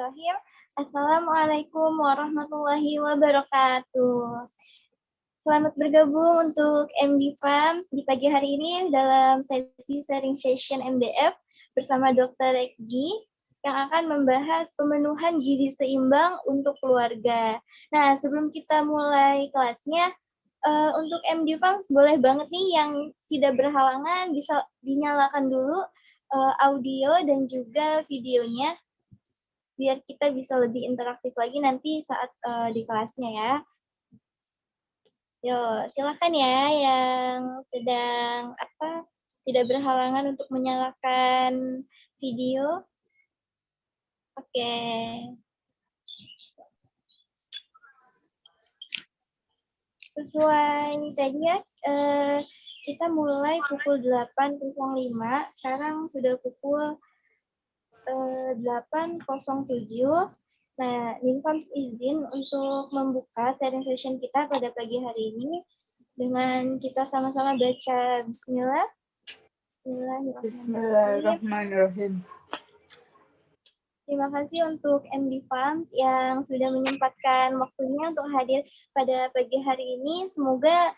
Bismillahirrahmanirrahim. Assalamualaikum warahmatullahi wabarakatuh. Selamat bergabung untuk MD Farms di pagi hari ini dalam sesi sharing session MDF bersama Dr. Regi yang akan membahas pemenuhan gizi seimbang untuk keluarga. Nah, sebelum kita mulai kelasnya, untuk MD Farms boleh banget nih yang tidak berhalangan bisa dinyalakan dulu audio dan juga videonya biar kita bisa lebih interaktif lagi nanti saat di kelasnya ya. Yo, silakan ya yang sedang tidak berhalangan untuk menyalakan video. Oke. Sesuai tadi ya, kita mulai pukul 8.05, sekarang sudah pukul 8.07. Nah, Ninfams izin untuk membuka sharing session kita pada pagi hari ini dengan kita sama-sama baca Bismillah. Bismillahirrahmanirrahim. Terima kasih untuk MD Farms yang sudah menyempatkan waktunya untuk hadir pada pagi hari ini. Semoga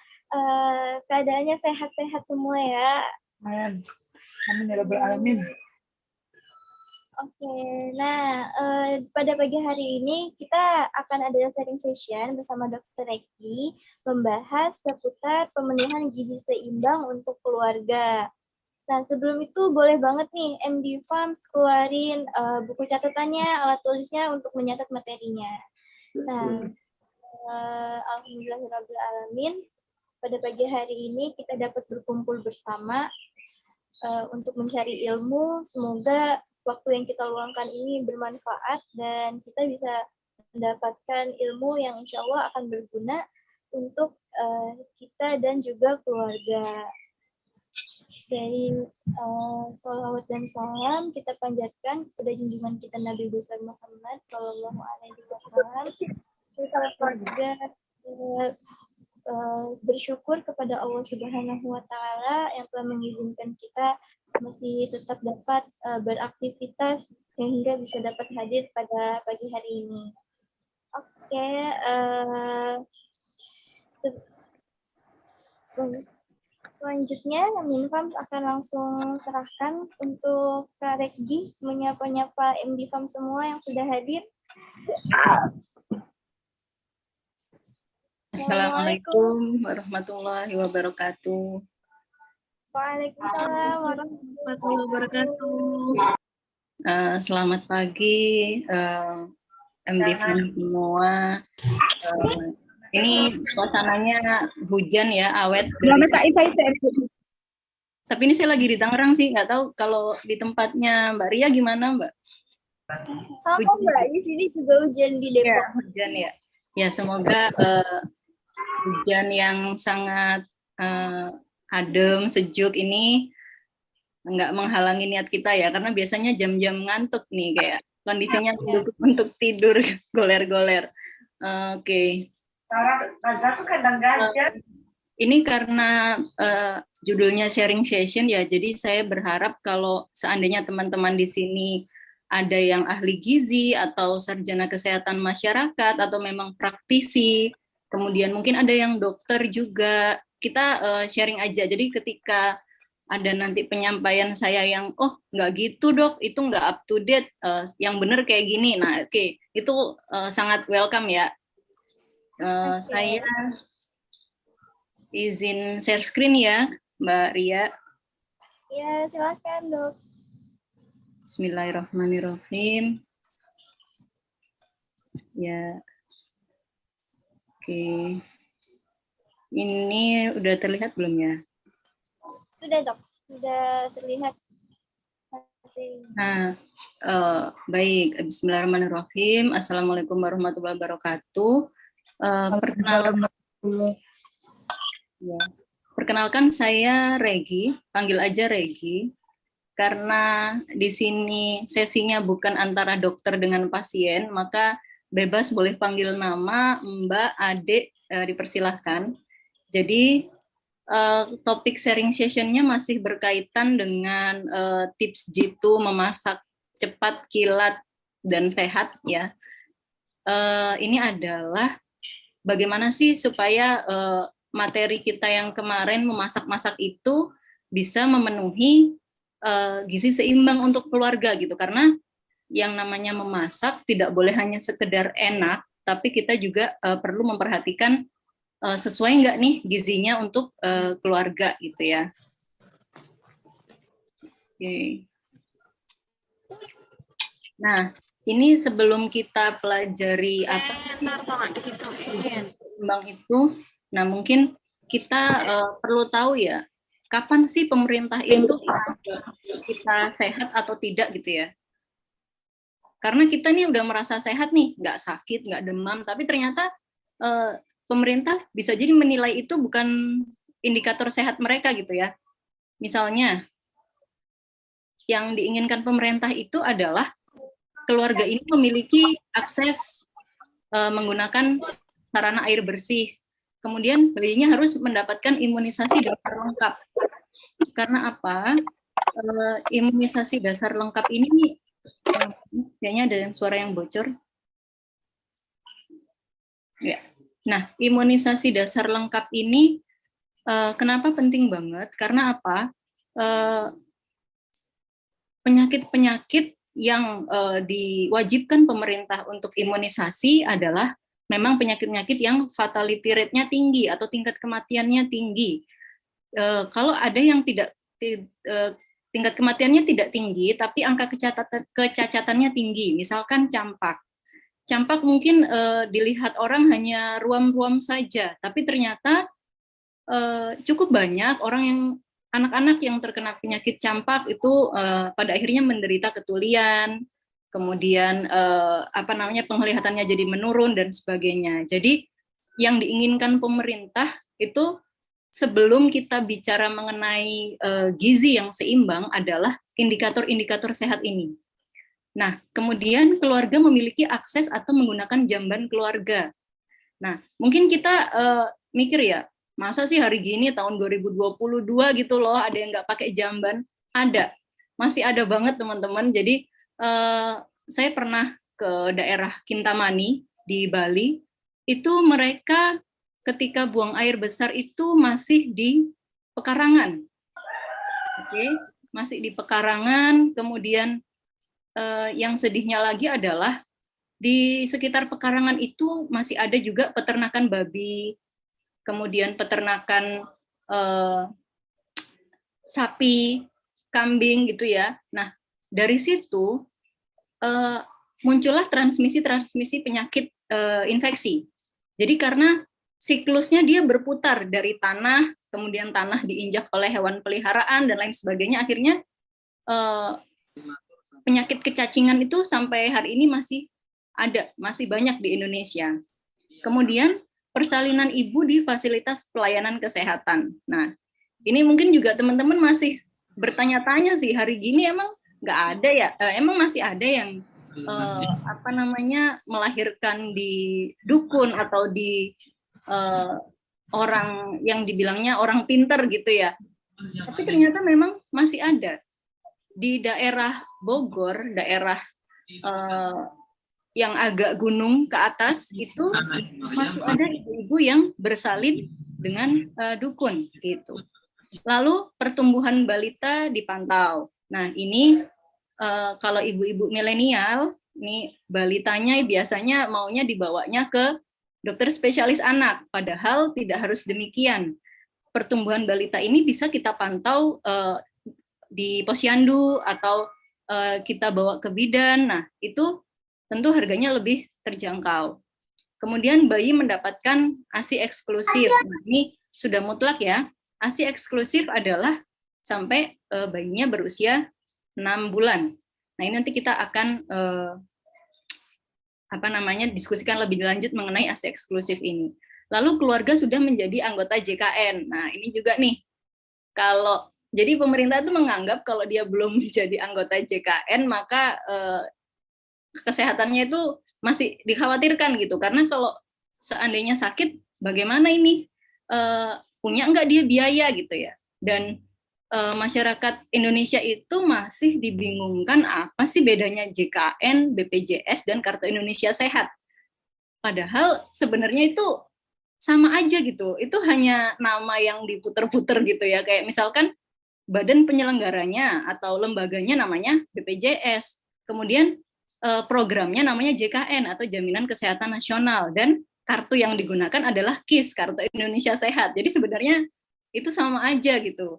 keadaannya sehat-sehat semua ya. Amin. Amin ya rabbal alamin. Oke, nah pada pagi hari ini kita akan ada sharing session bersama Dr. Reki membahas seputar pemenuhan gizi seimbang untuk keluarga. Nah, sebelum itu boleh banget nih MD Farms keluarin buku catatannya, alat tulisnya untuk menyatat materinya. Nah, alhamdulillahirrahmanirrahim, pada pagi hari ini kita dapat berkumpul bersama untuk mencari ilmu. Semoga waktu yang kita luangkan ini bermanfaat dan kita bisa mendapatkan ilmu yang insya Allah akan berguna untuk kita dan juga keluarga. Dari salawat dan salam kita panjatkan kepada junjungan kita Nabi besar Muhammad Sallallahu Alaihi Wasallam. Kita juga bersyukur kepada Allah Subhanahu Wa Taala yang telah mengizinkan kita masih tetap dapat beraktivitas sehingga bisa dapat hadir pada pagi hari ini. Oke. Selanjutnya, Minfams akan langsung serahkan untuk Kak Regi menyapa-nyapa MD Farms semua yang sudah hadir. Assalamualaikum warahmatullahi wabarakatuh. Waalaikumsalam warahmatullahi wabarakatuh. Selamat pagi MD Farms semua. Ini suasananya hujan ya, awet. Tapi ini saya lagi di Tangerang sih, nggak tahu kalau di tempatnya Mbak Ria gimana, Mbak? Sama Mbak, di sini juga hujan di Depok. Ya, hujan ya. Ya, semoga hujan yang sangat adem, sejuk ini nggak menghalangi niat kita ya, karena biasanya jam-jam ngantuk nih, kayak kondisinya untuk tidur, goler-goler. Oke. Ini karena judulnya sharing session ya, jadi saya berharap kalau seandainya teman-teman di sini ada yang ahli gizi atau sarjana kesehatan masyarakat atau memang praktisi, kemudian mungkin ada yang dokter juga, kita sharing aja. Jadi ketika ada nanti penyampaian saya yang nggak gitu dok, itu nggak up to date, yang benar kayak gini. Nah oke, itu sangat welcome ya. Saya izin share screen ya, Mbak Ria. Ya, silakan dok. Bismillahirrahmanirrahim. Ya, oke. Ini udah terlihat belum ya? Sudah dok, sudah terlihat. Nah, baik. Bismillahirrahmanirrahim. Assalamualaikum warahmatullahi wabarakatuh. Perkenalkan saya Regi, panggil aja Regi, karena di sini sesinya bukan antara dokter dengan pasien, maka bebas boleh panggil nama, Mbak, Adik, dipersilahkan. Jadi topik sharing sessionnya masih berkaitan dengan tips jitu memasak cepat, kilat, dan sehat ya. Ini adalah bagaimana sih supaya materi kita yang kemarin memasak-masak itu bisa memenuhi gizi seimbang untuk keluarga gitu. Karena yang namanya memasak tidak boleh hanya sekedar enak, tapi kita juga perlu memperhatikan sesuai nggak nih gizinya untuk keluarga gitu ya. Oke. Nah, ini sebelum kita pelajari apa seimbang itu, nah mungkin kita perlu tahu ya, kapan sih pemerintah itu kita sehat atau tidak gitu ya. Karena kita nih udah merasa sehat nih, nggak sakit, nggak demam, tapi ternyata pemerintah bisa jadi menilai itu bukan indikator sehat mereka gitu ya. Misalnya, yang diinginkan pemerintah itu adalah keluarga ini memiliki akses menggunakan sarana air bersih. Kemudian bayinya harus mendapatkan imunisasi dasar lengkap. Karena apa? Imunisasi dasar lengkap ini, kayaknya ada suara yang bocor. Ya. Nah, imunisasi dasar lengkap ini kenapa penting banget? Karena apa? Penyakit-penyakit yang diwajibkan pemerintah untuk imunisasi adalah memang penyakit-penyakit yang fatality rate-nya tinggi atau tingkat kematiannya tinggi. Kalau ada yang tingkat kematiannya tidak tinggi, tapi angka kecacatannya tinggi, misalkan campak. Campak mungkin dilihat orang hanya ruam-ruam saja, tapi ternyata cukup banyak orang yang anak-anak yang terkena penyakit campak itu pada akhirnya menderita ketulian, kemudian penglihatannya jadi menurun dan sebagainya. Jadi yang diinginkan pemerintah itu sebelum kita bicara mengenai gizi yang seimbang adalah indikator-indikator sehat ini. Nah, kemudian keluarga memiliki akses atau menggunakan jamban keluarga. Nah, mungkin kita mikir ya, masa sih hari gini tahun 2022 gitu loh ada yang nggak pakai jamban? Ada, masih ada banget teman-teman. Jadi saya pernah ke daerah Kintamani di Bali, itu mereka ketika buang air besar itu masih di pekarangan. Oke, masih di pekarangan. Kemudian yang sedihnya lagi adalah di sekitar pekarangan itu masih ada juga peternakan babi, kemudian peternakan sapi, kambing gitu ya. Nah, dari situ muncullah transmisi penyakit infeksi. Jadi karena siklusnya dia berputar dari tanah, kemudian tanah diinjak oleh hewan peliharaan dan lain sebagainya, akhirnya penyakit kecacingan itu sampai hari ini masih banyak di Indonesia. Kemudian persalinan ibu di fasilitas pelayanan kesehatan. Nah, ini mungkin juga teman-teman masih bertanya-tanya sih, hari gini emang nggak ada ya? Emang masih ada yang melahirkan di dukun atau di orang yang dibilangnya orang pinter gitu ya? Tapi ternyata memang masih ada. Di daerah Bogor, daerah yang agak gunung ke atas itu masih ada ibu-ibu yang bersalin dengan dukun gitu. Lalu pertumbuhan balita dipantau. Nah ini kalau ibu-ibu milenial, nih balitanya biasanya maunya dibawanya ke dokter spesialis anak, padahal tidak harus demikian. Pertumbuhan balita ini bisa kita pantau di posyandu atau kita bawa ke bidan. Nah itu tentu harganya lebih terjangkau. Kemudian bayi mendapatkan ASI eksklusif. Nah, ini sudah mutlak ya. ASI eksklusif adalah sampai bayinya berusia 6 bulan. Nah, ini nanti kita akan diskusikan lebih lanjut mengenai ASI eksklusif ini. Lalu keluarga sudah menjadi anggota JKN. Nah, ini juga nih. Jadi pemerintah itu menganggap kalau dia belum menjadi anggota JKN maka kesehatannya itu masih dikhawatirkan gitu, karena kalau seandainya sakit bagaimana ini punya nggak dia biaya gitu ya. Dan masyarakat Indonesia itu masih dibingungkan apa sih bedanya JKN, BPJS, dan Kartu Indonesia Sehat. Padahal sebenarnya itu sama aja gitu. Itu hanya nama yang diputer-puter gitu ya. Kayak misalkan badan penyelenggaranya atau lembaganya namanya BPJS. Kemudian programnya namanya JKN atau Jaminan Kesehatan Nasional, dan kartu yang digunakan adalah KIS, Kartu Indonesia Sehat. Jadi sebenarnya itu sama aja gitu.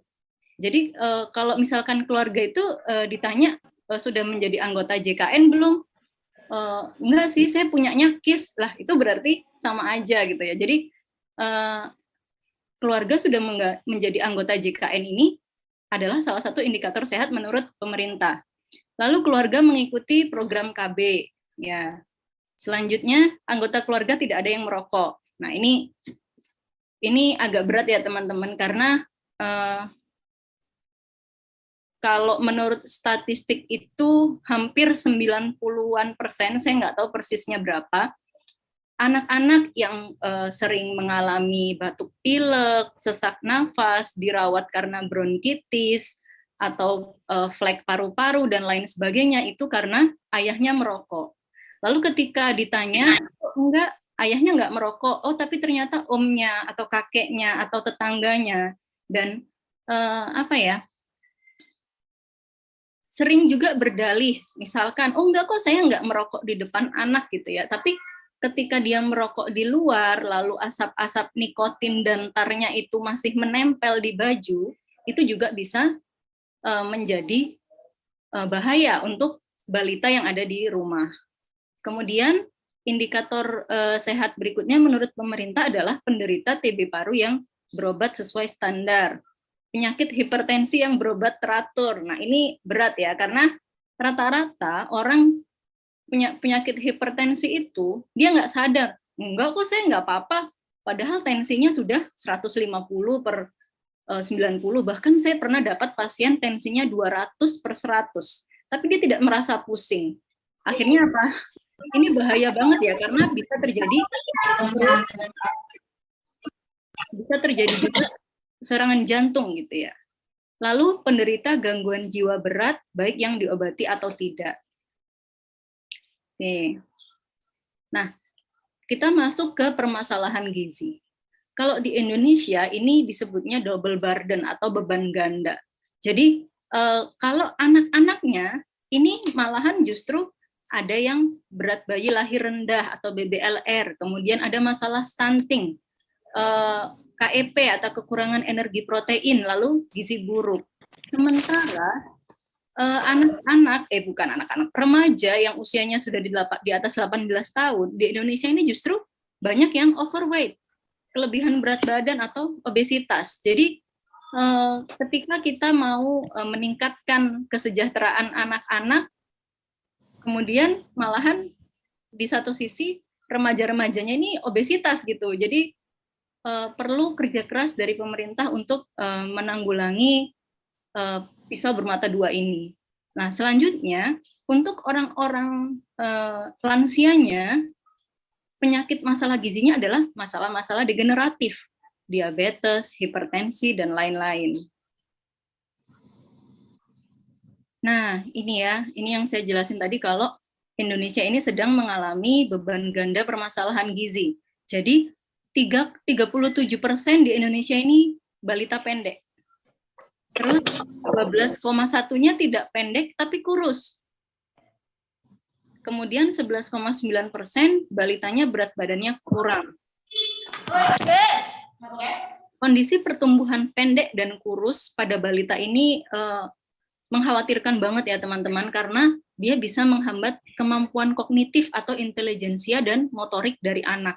Jadi kalau misalkan keluarga itu ditanya sudah menjadi anggota JKN belum? Enggak sih, saya punyanya KIS. Lah itu berarti sama aja gitu ya. Jadi keluarga sudah menjadi anggota JKN ini adalah salah satu indikator sehat menurut pemerintah. Lalu keluarga mengikuti program KB. Ya. Selanjutnya anggota keluarga tidak ada yang merokok. Nah ini agak berat ya teman-teman, karena kalau menurut statistik itu hampir 90-an%, saya nggak tahu persisnya berapa, anak-anak yang sering mengalami batuk pilek, sesak nafas, dirawat karena bronkitis, atau flek paru-paru, dan lain sebagainya, itu karena ayahnya merokok. Lalu ketika ditanya, enggak, ayahnya nggak merokok, oh tapi ternyata omnya, atau kakeknya, atau tetangganya, dan sering juga berdalih, misalkan, oh enggak kok saya enggak merokok di depan anak gitu ya, tapi ketika dia merokok di luar, lalu asap-asap nikotin dan tarnya itu masih menempel di baju, itu juga bisa menjadi bahaya untuk balita yang ada di rumah. Kemudian indikator sehat berikutnya menurut pemerintah adalah penderita TB paru yang berobat sesuai standar, penyakit hipertensi yang berobat teratur. Nah ini berat ya, karena rata-rata orang punya penyakit hipertensi itu dia nggak sadar, enggak kok saya nggak apa-apa, padahal tensinya sudah 150/90, bahkan saya pernah dapat pasien tensinya 200/100, tapi dia tidak merasa pusing. Akhirnya apa? Ini bahaya banget ya, karena bisa terjadi juga serangan jantung gitu ya. Lalu penderita gangguan jiwa berat, baik yang diobati atau tidak. Nih. Nah, kita masuk ke permasalahan gizi. Kalau di Indonesia ini disebutnya double burden atau beban ganda. Jadi kalau anak-anaknya ini malahan justru ada yang berat bayi lahir rendah atau BBLR, kemudian ada masalah stunting, KEP atau kekurangan energi protein, lalu gizi buruk. Sementara remaja yang usianya sudah di atas 18 tahun di Indonesia ini justru banyak yang overweight, kelebihan berat badan atau obesitas. Jadi ketika kita mau meningkatkan kesejahteraan anak-anak, kemudian malahan di satu sisi remaja-remajanya ini obesitas gitu. Jadi perlu kerja keras dari pemerintah untuk menanggulangi pisau bermata dua ini. Nah, selanjutnya untuk orang-orang lansianya, penyakit masalah gizinya adalah masalah-masalah degeneratif, diabetes, hipertensi, dan lain-lain. Nah, ini yang saya jelasin tadi, kalau Indonesia ini sedang mengalami beban ganda permasalahan gizi. Jadi 37% di Indonesia ini balita pendek. Terus 12,1-nya tidak pendek tapi kurus. Kemudian 11,9% balitanya berat badannya kurang. Kondisi pertumbuhan pendek dan kurus pada balita ini mengkhawatirkan banget ya teman-teman, karena dia bisa menghambat kemampuan kognitif atau intelijensia dan motorik dari anak.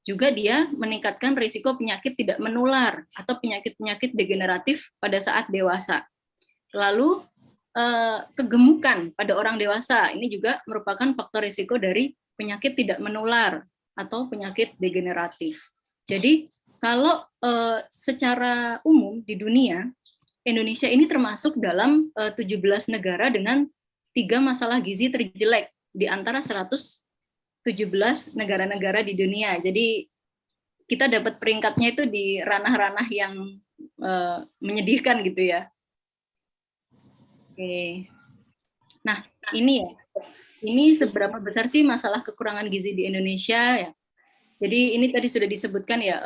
Juga dia meningkatkan risiko penyakit tidak menular atau penyakit-penyakit degeneratif pada saat dewasa. Lalu kegemukan pada orang dewasa ini juga merupakan faktor risiko dari penyakit tidak menular atau penyakit degeneratif. Jadi kalau secara umum di dunia, Indonesia ini termasuk dalam 17 negara dengan 3 masalah gizi terjelek di antara 117 negara-negara di dunia. Jadi kita dapat peringkatnya itu di ranah-ranah yang menyedihkan gitu ya. Oke. Nah, ini ya. Ini seberapa besar sih masalah kekurangan gizi di Indonesia ya? Jadi ini tadi sudah disebutkan ya,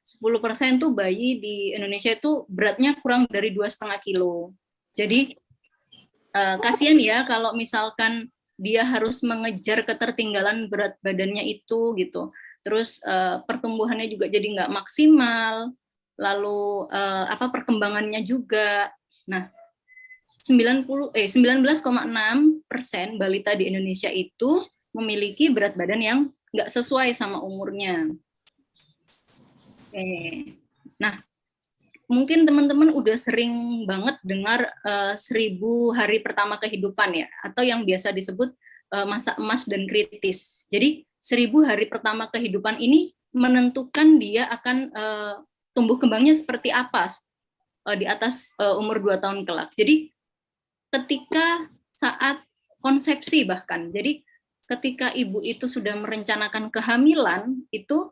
10% tuh bayi di Indonesia itu beratnya kurang dari 2,5 kilo. Jadi kasihan ya kalau misalkan dia harus mengejar ketertinggalan berat badannya itu gitu. Terus pertumbuhannya juga jadi nggak maksimal, lalu perkembangannya juga. Nah, 19,6% balita di Indonesia itu memiliki berat badan yang nggak sesuai sama umurnya. Nah, mungkin teman-teman udah sering banget dengar 1000 hari pertama kehidupan ya, atau yang biasa disebut masa emas dan kritis. Jadi 1000 hari pertama kehidupan ini menentukan dia akan tumbuh kembangnya seperti apa di atas umur 2 tahun kelak. Jadi ketika saat konsepsi bahkan, jadi ketika ibu itu sudah merencanakan kehamilan, itu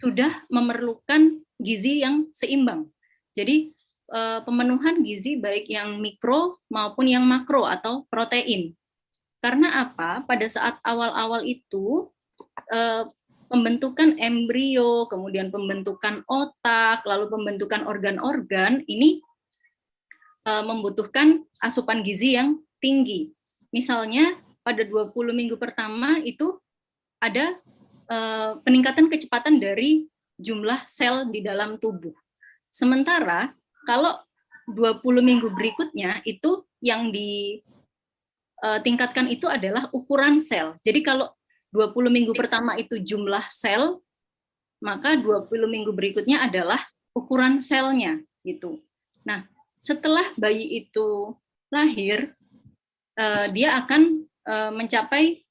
sudah memerlukan gizi yang seimbang. Jadi pemenuhan gizi baik yang mikro maupun yang makro atau protein. Karena apa? Pada saat awal-awal itu pembentukan embrio, kemudian pembentukan otak, lalu pembentukan organ-organ ini membutuhkan asupan gizi yang tinggi. Misalnya pada 20 minggu pertama itu ada peningkatan kecepatan dari jumlah sel di dalam tubuh. Sementara kalau 20 minggu berikutnya itu yang ditingkatkan itu adalah ukuran sel. Jadi kalau 20 minggu pertama itu jumlah sel, maka 20 minggu berikutnya adalah ukuran selnya gitu. Nah, setelah bayi itu lahir, dia akan mencapai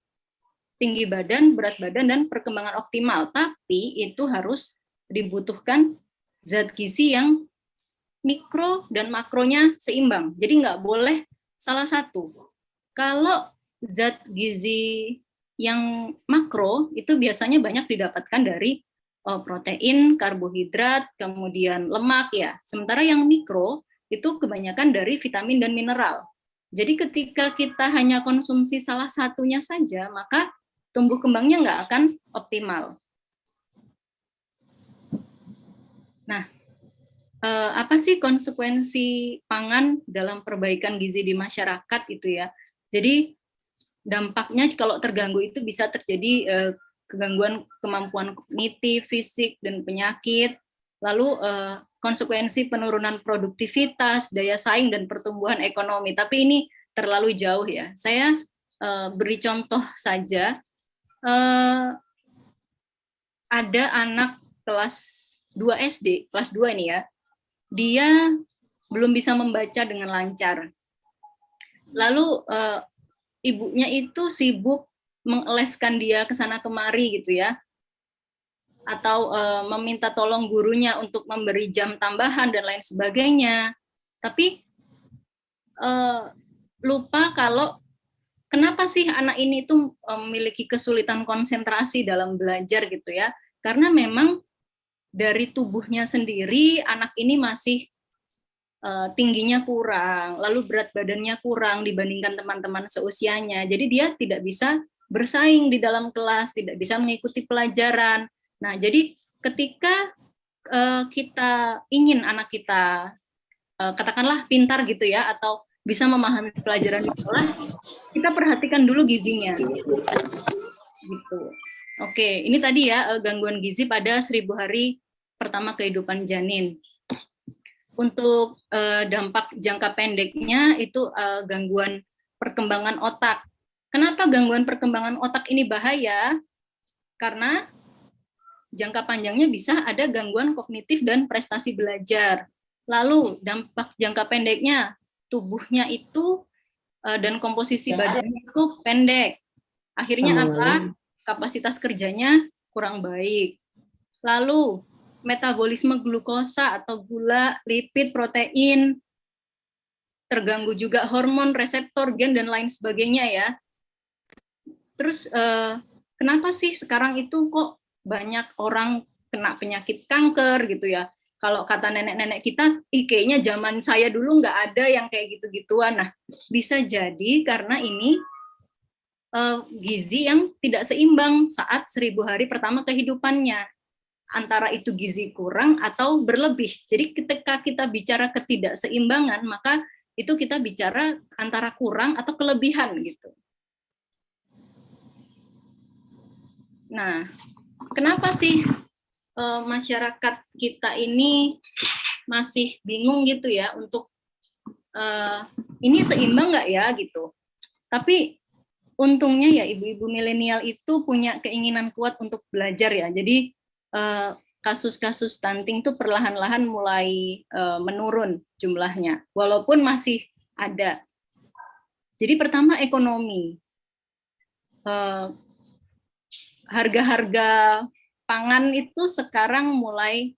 tinggi badan, berat badan, dan perkembangan optimal. Tapi itu harus dibutuhkan zat gizi yang mikro dan makronya seimbang. Jadi nggak boleh salah satu. Kalau zat gizi yang makro itu biasanya banyak didapatkan dari protein, karbohidrat, kemudian lemak ya. Sementara yang mikro itu kebanyakan dari vitamin dan mineral. Jadi ketika kita hanya konsumsi salah satunya saja, maka tumbuh kembangnya nggak akan optimal. Nah, apa sih konsekuensi pangan dalam perbaikan gizi di masyarakat itu ya? Jadi dampaknya kalau terganggu itu bisa terjadi kegangguan kemampuan kognitif, fisik, dan penyakit. Lalu konsekuensi penurunan produktivitas, daya saing, dan pertumbuhan ekonomi. Tapi ini terlalu jauh ya. Saya beri contoh saja. Ada anak kelas 2 SD, kelas 2 ini ya, dia belum bisa membaca dengan lancar. Lalu ibunya itu sibuk mengeleskan dia ke sana kemari gitu ya, atau meminta tolong gurunya untuk memberi jam tambahan dan lain sebagainya. Tapi lupa kalau kenapa sih anak ini tuh memiliki kesulitan konsentrasi dalam belajar gitu ya? Karena memang dari tubuhnya sendiri anak ini masih tingginya kurang, lalu berat badannya kurang dibandingkan teman-teman seusianya. Jadi dia tidak bisa bersaing di dalam kelas, tidak bisa mengikuti pelajaran. Nah, jadi ketika kita ingin anak kita katakanlah pintar gitu ya, atau bisa memahami pelajaran di sekolah, kita perhatikan dulu gizinya. Gitu. Oke, ini tadi ya gangguan gizi pada 1000 hari pertama kehidupan janin. Untuk dampak jangka pendeknya itu gangguan perkembangan otak. Kenapa gangguan perkembangan otak ini bahaya? Karena jangka panjangnya bisa ada gangguan kognitif dan prestasi belajar. Lalu dampak jangka pendeknya, tubuhnya itu dan komposisi badannya itu pendek. Akhirnya apa? Kapasitas kerjanya kurang baik. Lalu metabolisme glukosa atau gula, lipid, protein, terganggu juga hormon, reseptor, gen, dan lain sebagainya ya. Terus kenapa sih sekarang itu kok banyak orang kena penyakit kanker gitu ya? Kalau kata nenek-nenek kita, kayaknya zaman saya dulu nggak ada yang kayak gitu-gituan. Nah, bisa jadi karena ini gizi yang tidak seimbang saat 1000 hari pertama kehidupannya. Antara itu gizi kurang atau berlebih. Jadi ketika kita bicara ketidakseimbangan, maka itu kita bicara antara kurang atau kelebihan gitu. Nah, kenapa sih masyarakat kita ini masih bingung gitu ya untuk ini seimbang nggak ya gitu. Tapi untungnya ya ibu-ibu milenial itu punya keinginan kuat untuk belajar ya. Jadi kasus-kasus stunting itu perlahan-lahan mulai menurun jumlahnya, walaupun masih ada. Jadi pertama ekonomi. Harga-harga pangan itu sekarang mulai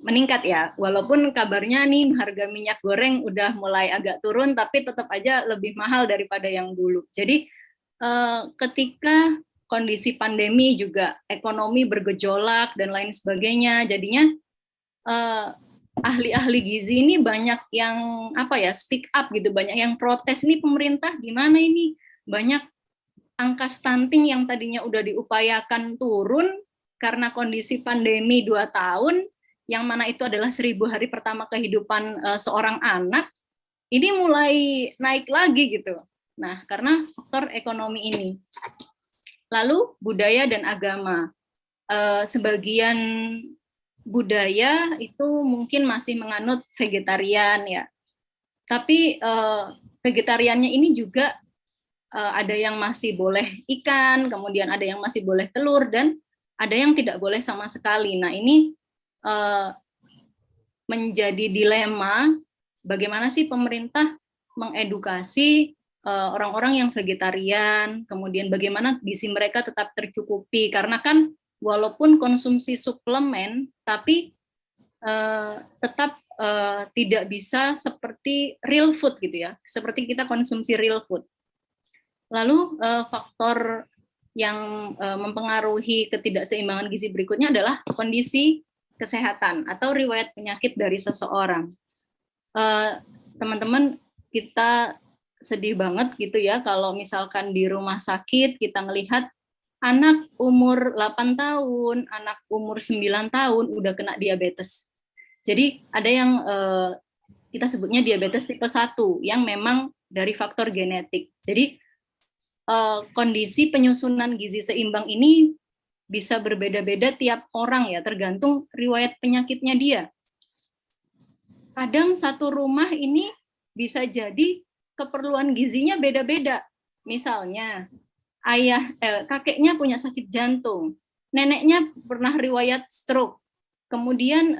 meningkat ya, walaupun kabarnya nih harga minyak goreng udah mulai agak turun, tapi tetap aja lebih mahal daripada yang dulu. Jadi ketika kondisi pandemi juga ekonomi bergejolak dan lain sebagainya, jadinya ahli-ahli gizi ini banyak yang speak up gitu, banyak yang protes, ini pemerintah gimana ini, banyak angka stunting yang tadinya udah diupayakan turun karena kondisi pandemi 2 tahun, yang mana itu adalah 1000 hari pertama kehidupan seorang anak, ini mulai naik lagi gitu. Nah, karena faktor ekonomi ini. Lalu budaya dan agama. Sebagian budaya itu mungkin masih menganut vegetarian ya. Tapi vegetariannya ini juga ada yang masih boleh ikan, kemudian ada yang masih boleh telur, dan ada yang tidak boleh sama sekali. Nah, ini menjadi dilema bagaimana sih pemerintah mengedukasi orang-orang yang vegetarian, kemudian bagaimana gizi mereka tetap tercukupi, karena kan walaupun konsumsi suplemen, tapi tetap tidak bisa seperti real food gitu ya, seperti kita konsumsi real food. Lalu faktor yang mempengaruhi ketidakseimbangan gizi berikutnya adalah kondisi kesehatan atau riwayat penyakit dari seseorang. Teman-teman, kita sedih banget gitu ya kalau misalkan di rumah sakit kita melihat anak umur 8 tahun, anak umur 9 tahun udah kena diabetes. Jadi ada yang kita sebutnya diabetes tipe 1 yang memang dari faktor genetik. Jadi kondisi penyusunan gizi seimbang ini bisa berbeda-beda tiap orang ya, tergantung riwayat penyakitnya dia. Kadang satu rumah ini bisa jadi keperluan gizinya beda-beda. Misalnya, kakeknya punya sakit jantung, neneknya pernah riwayat stroke, kemudian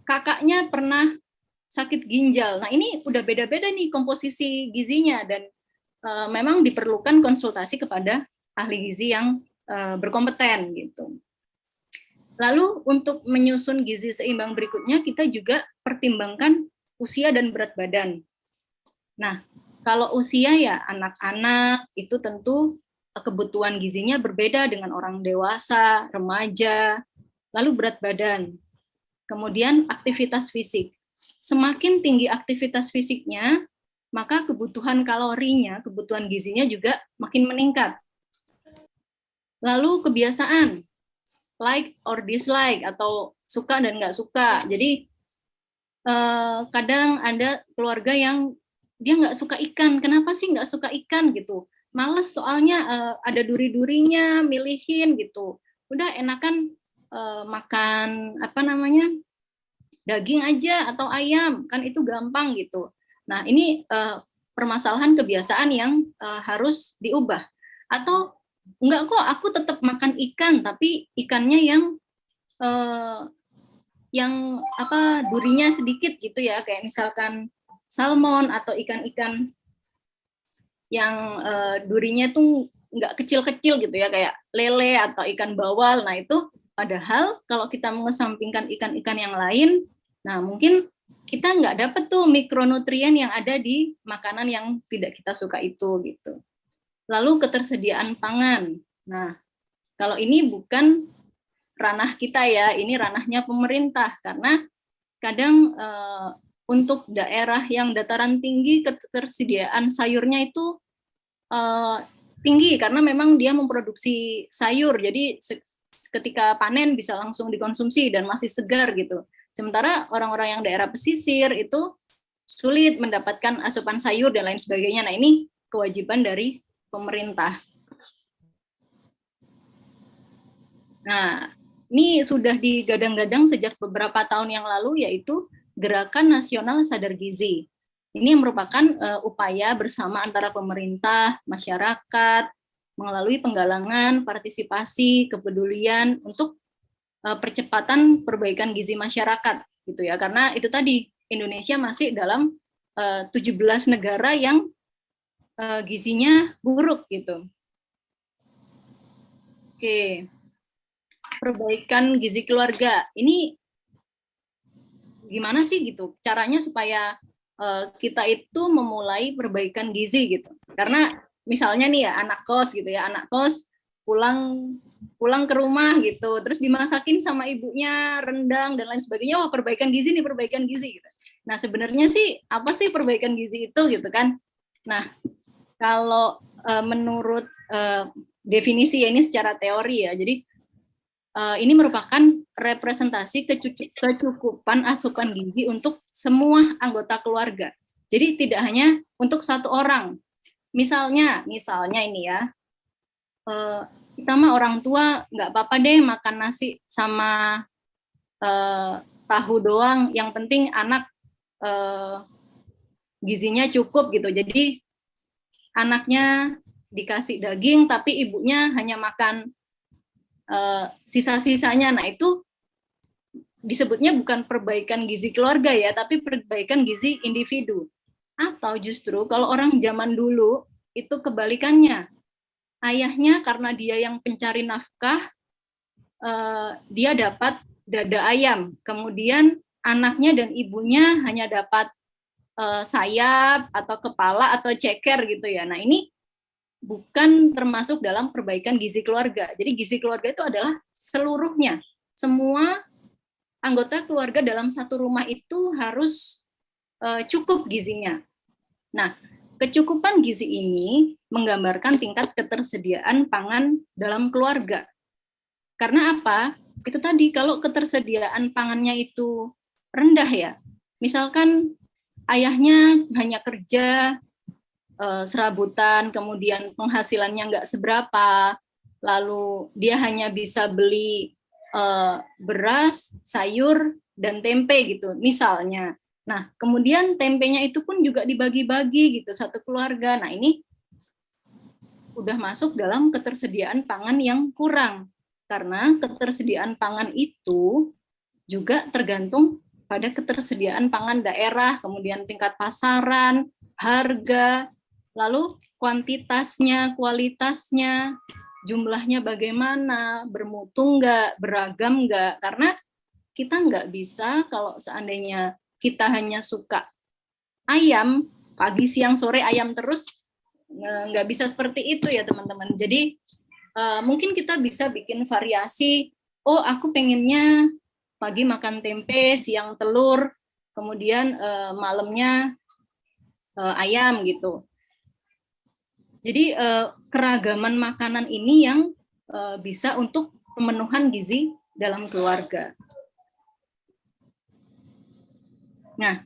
kakaknya pernah sakit ginjal. Nah, ini udah beda-beda nih komposisi gizinya, dan memang diperlukan konsultasi kepada ahli gizi yang berkompeten gitu. Lalu untuk menyusun gizi seimbang berikutnya, kita juga pertimbangkan usia dan berat badan. Nah, kalau usia ya anak-anak itu tentu kebutuhan gizinya berbeda dengan orang dewasa, remaja. Lalu berat badan. Kemudian aktivitas fisik. Semakin tinggi aktivitas fisiknya, maka kebutuhan kalorinya, kebutuhan gizinya juga makin meningkat. Lalu kebiasaan, like or dislike, atau suka dan nggak suka. Jadi kadang ada keluarga yang dia nggak suka ikan. Kenapa sih nggak suka ikan gitu? Males soalnya ada duri-durinya, milihin gitu. Udah enakan makan daging aja atau ayam, kan itu gampang gitu. Nah, ini permasalahan kebiasaan yang harus diubah. Atau enggak kok, aku tetap makan ikan, tapi ikannya yang durinya sedikit gitu ya, kayak misalkan salmon atau ikan-ikan yang durinya tuh enggak kecil-kecil gitu ya, kayak lele atau ikan bawal. Nah, itu padahal kalau kita mengesampingkan ikan-ikan yang lain, nah mungkin kita nggak dapat tuh mikronutrien yang ada di makanan yang tidak kita suka itu gitu. Lalu ketersediaan pangan. Nah, kalau ini bukan ranah kita ya, ini ranahnya pemerintah, karena kadang untuk daerah yang dataran tinggi ketersediaan sayurnya itu tinggi karena memang dia memproduksi sayur, jadi ketika panen bisa langsung dikonsumsi dan masih segar gitu. Sementara orang-orang yang daerah pesisir itu sulit mendapatkan asupan sayur dan lain sebagainya. Nah, ini kewajiban dari pemerintah. Nah, ini sudah digadang-gadang sejak beberapa tahun yang lalu, yaitu Gerakan Nasional Sadar Gizi. Ini merupakan upaya bersama antara pemerintah, masyarakat, melalui penggalangan, partisipasi, kepedulian untuk percepatan perbaikan gizi masyarakat, gitu ya. Karena itu tadi, Indonesia masih dalam 17 negara yang gizinya buruk, gitu. Oke. Perbaikan gizi keluarga. Ini gimana sih gitu caranya supaya kita itu memulai perbaikan gizi gitu. Karena misalnya nih ya anak kos gitu ya, anak kos pulang ke rumah gitu, terus dimasakin sama ibunya rendang dan lain sebagainya, wah perbaikan gizi nih, perbaikan gizi gitu. Nah, sebenarnya sih apa sih perbaikan gizi itu gitu kan. Nah, kalau menurut definisi ya, ini secara teori ya, jadi ini merupakan representasi kecukupan asupan gizi untuk semua anggota keluarga. Jadi tidak hanya untuk satu orang. Misalnya ini ya, kita mah orang tua nggak apa-apa deh makan nasi sama tahu doang. Yang penting anak gizinya cukup gitu. Jadi anaknya dikasih daging, tapi ibunya hanya makan sisa-sisanya. Nah, itu disebutnya bukan perbaikan gizi keluarga ya, tapi perbaikan gizi individu. Atau justru kalau orang zaman dulu itu kebalikannya. Ayahnya karena dia yang pencari nafkah, dia dapat dada ayam. Kemudian anaknya dan ibunya hanya dapat sayap atau kepala atau ceker gitu ya. Nah, ini bukan termasuk dalam perbaikan gizi keluarga. Jadi gizi keluarga itu adalah seluruhnya. Semua anggota keluarga dalam satu rumah itu harus cukup gizinya. Nah, kecukupan gizi ini menggambarkan tingkat ketersediaan pangan dalam keluarga. Karena apa? Itu tadi, kalau ketersediaan pangannya itu rendah ya, misalkan ayahnya hanya kerja serabutan, kemudian penghasilannya nggak seberapa, lalu dia hanya bisa beli beras, sayur, dan tempe gitu, misalnya. Nah, kemudian tempenya itu pun juga dibagi-bagi gitu, satu keluarga. Nah, ini udah masuk dalam ketersediaan pangan yang kurang. Karena ketersediaan pangan itu juga tergantung pada ketersediaan pangan daerah, kemudian tingkat pasaran, harga, lalu kuantitasnya, kualitasnya, jumlahnya bagaimana, bermutu nggak, beragam nggak. Karena kita nggak bisa kalau seandainya kita hanya suka ayam, pagi, siang, sore ayam terus, nggak bisa seperti itu ya teman-teman. Jadi mungkin kita bisa bikin variasi, oh aku pengennya pagi makan tempe, siang telur, kemudian malamnya ayam gitu. Jadi keragaman makanan ini yang bisa untuk pemenuhan gizi dalam keluarga. Nah,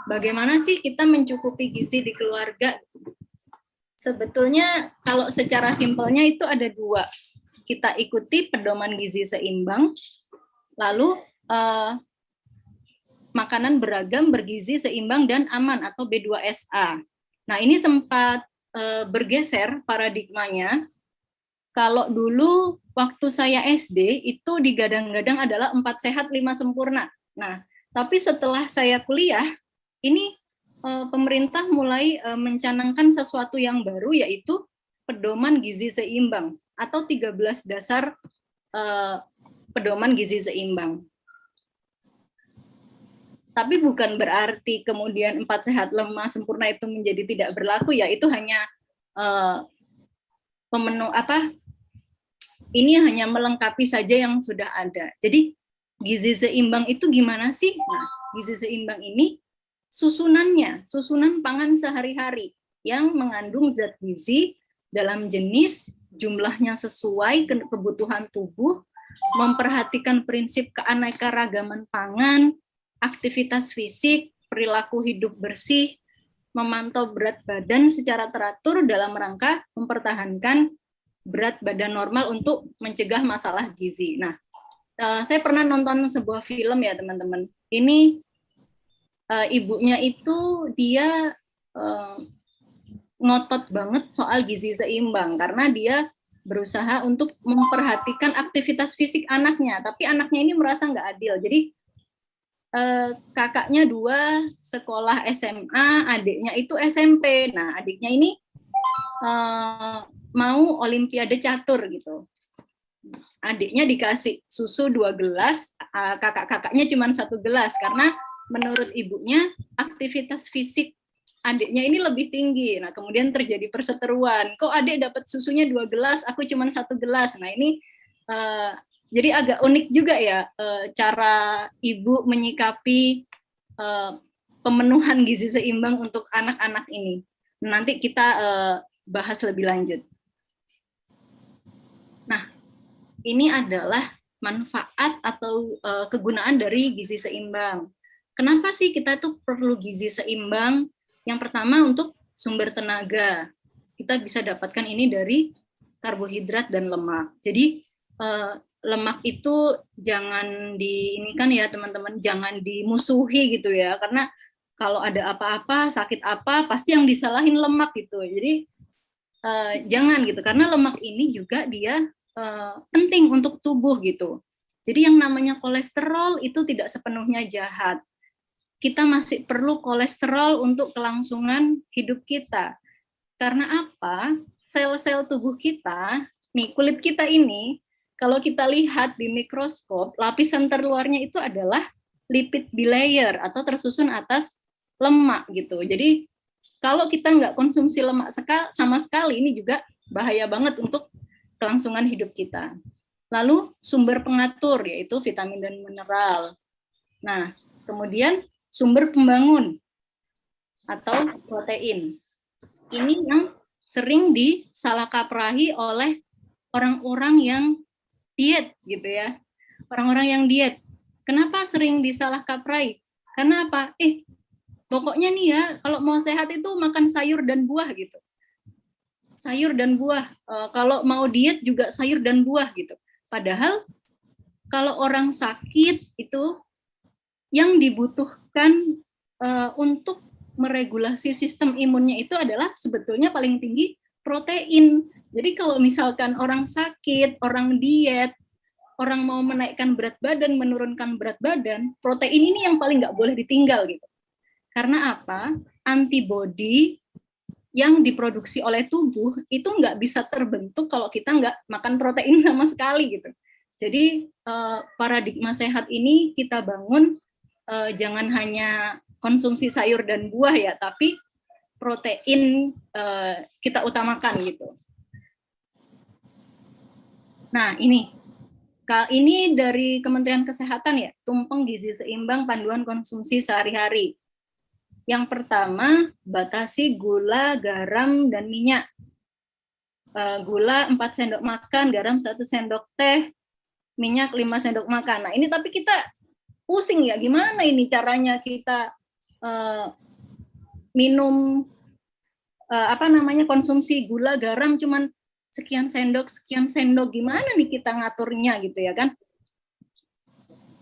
bagaimana sih kita mencukupi gizi di keluarga? Sebetulnya kalau secara simpelnya itu ada dua. Kita ikuti pedoman gizi seimbang, lalu makanan beragam, bergizi, seimbang, dan aman atau B2SA. Nah, ini sempat bergeser paradigmanya. Kalau dulu waktu saya SD itu digadang-gadang adalah 4 sehat 5 sempurna. Nah, tapi setelah saya kuliah, ini pemerintah mulai mencanangkan sesuatu yang baru, yaitu pedoman gizi seimbang atau 13 dasar pedoman gizi seimbang. Tapi bukan berarti kemudian 4 sehat 5 sempurna itu menjadi tidak berlaku ya, itu hanya ini hanya melengkapi saja yang sudah ada. Jadi gizi seimbang itu gimana sih? Nah, gizi seimbang ini susunan pangan sehari-hari yang mengandung zat gizi dalam jenis, jumlahnya sesuai kebutuhan tubuh, memperhatikan prinsip keanekaragaman pangan, aktivitas fisik, perilaku hidup bersih, memantau berat badan secara teratur dalam rangka mempertahankan berat badan normal untuk mencegah masalah gizi. Nah, saya pernah nonton sebuah film ya teman-teman. Ini ibunya itu dia ngotot banget soal gizi seimbang karena dia berusaha untuk memperhatikan aktivitas fisik anaknya, tapi anaknya ini merasa nggak adil. Jadi kakaknya 2 sekolah SMA, adiknya itu SMP. Nah, adiknya ini mau olimpiade catur gitu. Adiknya dikasih susu 2 gelas, kakak-kakaknya cuma 1 gelas karena menurut ibunya aktivitas fisik adiknya ini lebih tinggi. Nah, kemudian terjadi perseteruan. Kok adik dapat susunya 2 gelas, aku cuma 1 gelas. Nah, ini jadi agak unik juga ya cara ibu menyikapi pemenuhan gizi seimbang untuk anak-anak ini. Nanti kita bahas lebih lanjut. Nah, ini adalah manfaat atau kegunaan dari gizi seimbang. Kenapa sih kita tuh perlu gizi seimbang? Yang pertama untuk sumber tenaga. Kita bisa dapatkan ini dari karbohidrat dan lemak. Jadi lemak itu jangan diinikan ya teman-teman, jangan dimusuhi gitu ya. Karena kalau ada apa-apa, sakit apa, pasti yang disalahin lemak gitu. Jadi jangan gitu, karena lemak ini juga dia penting untuk tubuh gitu. Jadi yang namanya kolesterol itu tidak sepenuhnya jahat. Kita masih perlu kolesterol untuk kelangsungan hidup kita. Karena apa? Sel-sel tubuh kita, nih kulit kita ini, kalau kita lihat di mikroskop, lapisan terluarnya itu adalah lipid bilayer atau tersusun atas lemak gitu. Jadi kalau kita nggak konsumsi lemak sama sekali, ini juga bahaya banget untuk kelangsungan hidup kita. Lalu sumber pengatur, yaitu vitamin dan mineral. Nah, kemudian sumber pembangun atau protein. Ini yang sering disalahkaprahi oleh orang-orang yang diet gitu ya. Orang-orang yang diet. Kenapa sering disalahkaprahi? Karena apa? Pokoknya nih ya, kalau mau sehat itu makan sayur dan buah gitu. Sayur dan buah. Kalau mau diet juga sayur dan buah gitu. Padahal kalau orang sakit itu yang dibutuhkan untuk meregulasi sistem imunnya itu adalah sebetulnya paling tinggi protein. Jadi kalau misalkan orang sakit, orang diet, orang mau menaikkan berat badan, menurunkan berat badan, protein ini yang paling nggak boleh ditinggal gitu. Karena apa? Antibodi yang diproduksi oleh tubuh itu nggak bisa terbentuk kalau kita nggak makan protein sama sekali gitu. Jadi paradigma sehat ini kita bangun jangan hanya konsumsi sayur dan buah ya, tapi protein kita utamakan gitu. Nah ini dari Kementerian Kesehatan ya, tumpeng gizi seimbang panduan konsumsi sehari-hari. Yang pertama, batasi gula, garam, dan minyak. Gula 4 sendok makan, garam 1 sendok teh, minyak 5 sendok makan. Nah ini tapi kita pusing ya, gimana ini caranya kita minum konsumsi gula garam cuman sekian sendok, gimana nih kita ngaturnya gitu ya kan?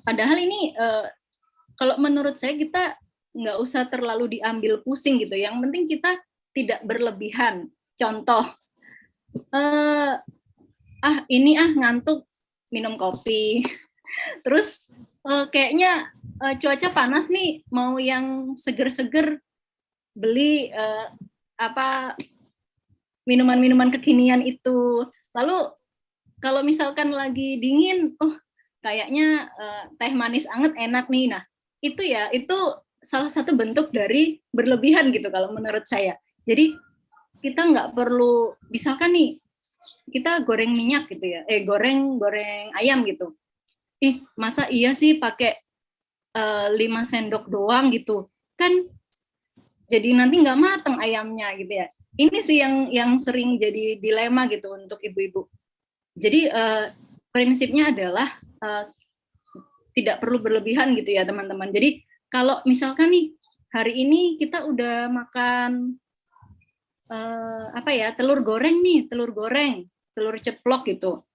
Padahal ini kalau menurut saya kita nggak usah terlalu diambil pusing gitu. Yang penting kita tidak berlebihan. Contoh, ngantuk minum kopi. Terus kayaknya cuaca panas nih, mau yang seger-seger, beli minuman-minuman kekinian itu. Lalu kalau misalkan lagi dingin, kayaknya teh manis anget enak nih. Nah, itu salah satu bentuk dari berlebihan gitu kalau menurut saya. Jadi kita nggak perlu, misalkan nih kita goreng minyak gitu ya, goreng ayam gitu. Masa iya sih pakai 5 sendok doang gitu, kan jadi nanti nggak mateng ayamnya gitu ya. Ini sih yang sering jadi dilema gitu untuk ibu-ibu. Jadi prinsipnya adalah tidak perlu berlebihan gitu ya teman-teman. Jadi kalau misalkan nih hari ini kita udah makan telur goreng, telur ceplok gitu.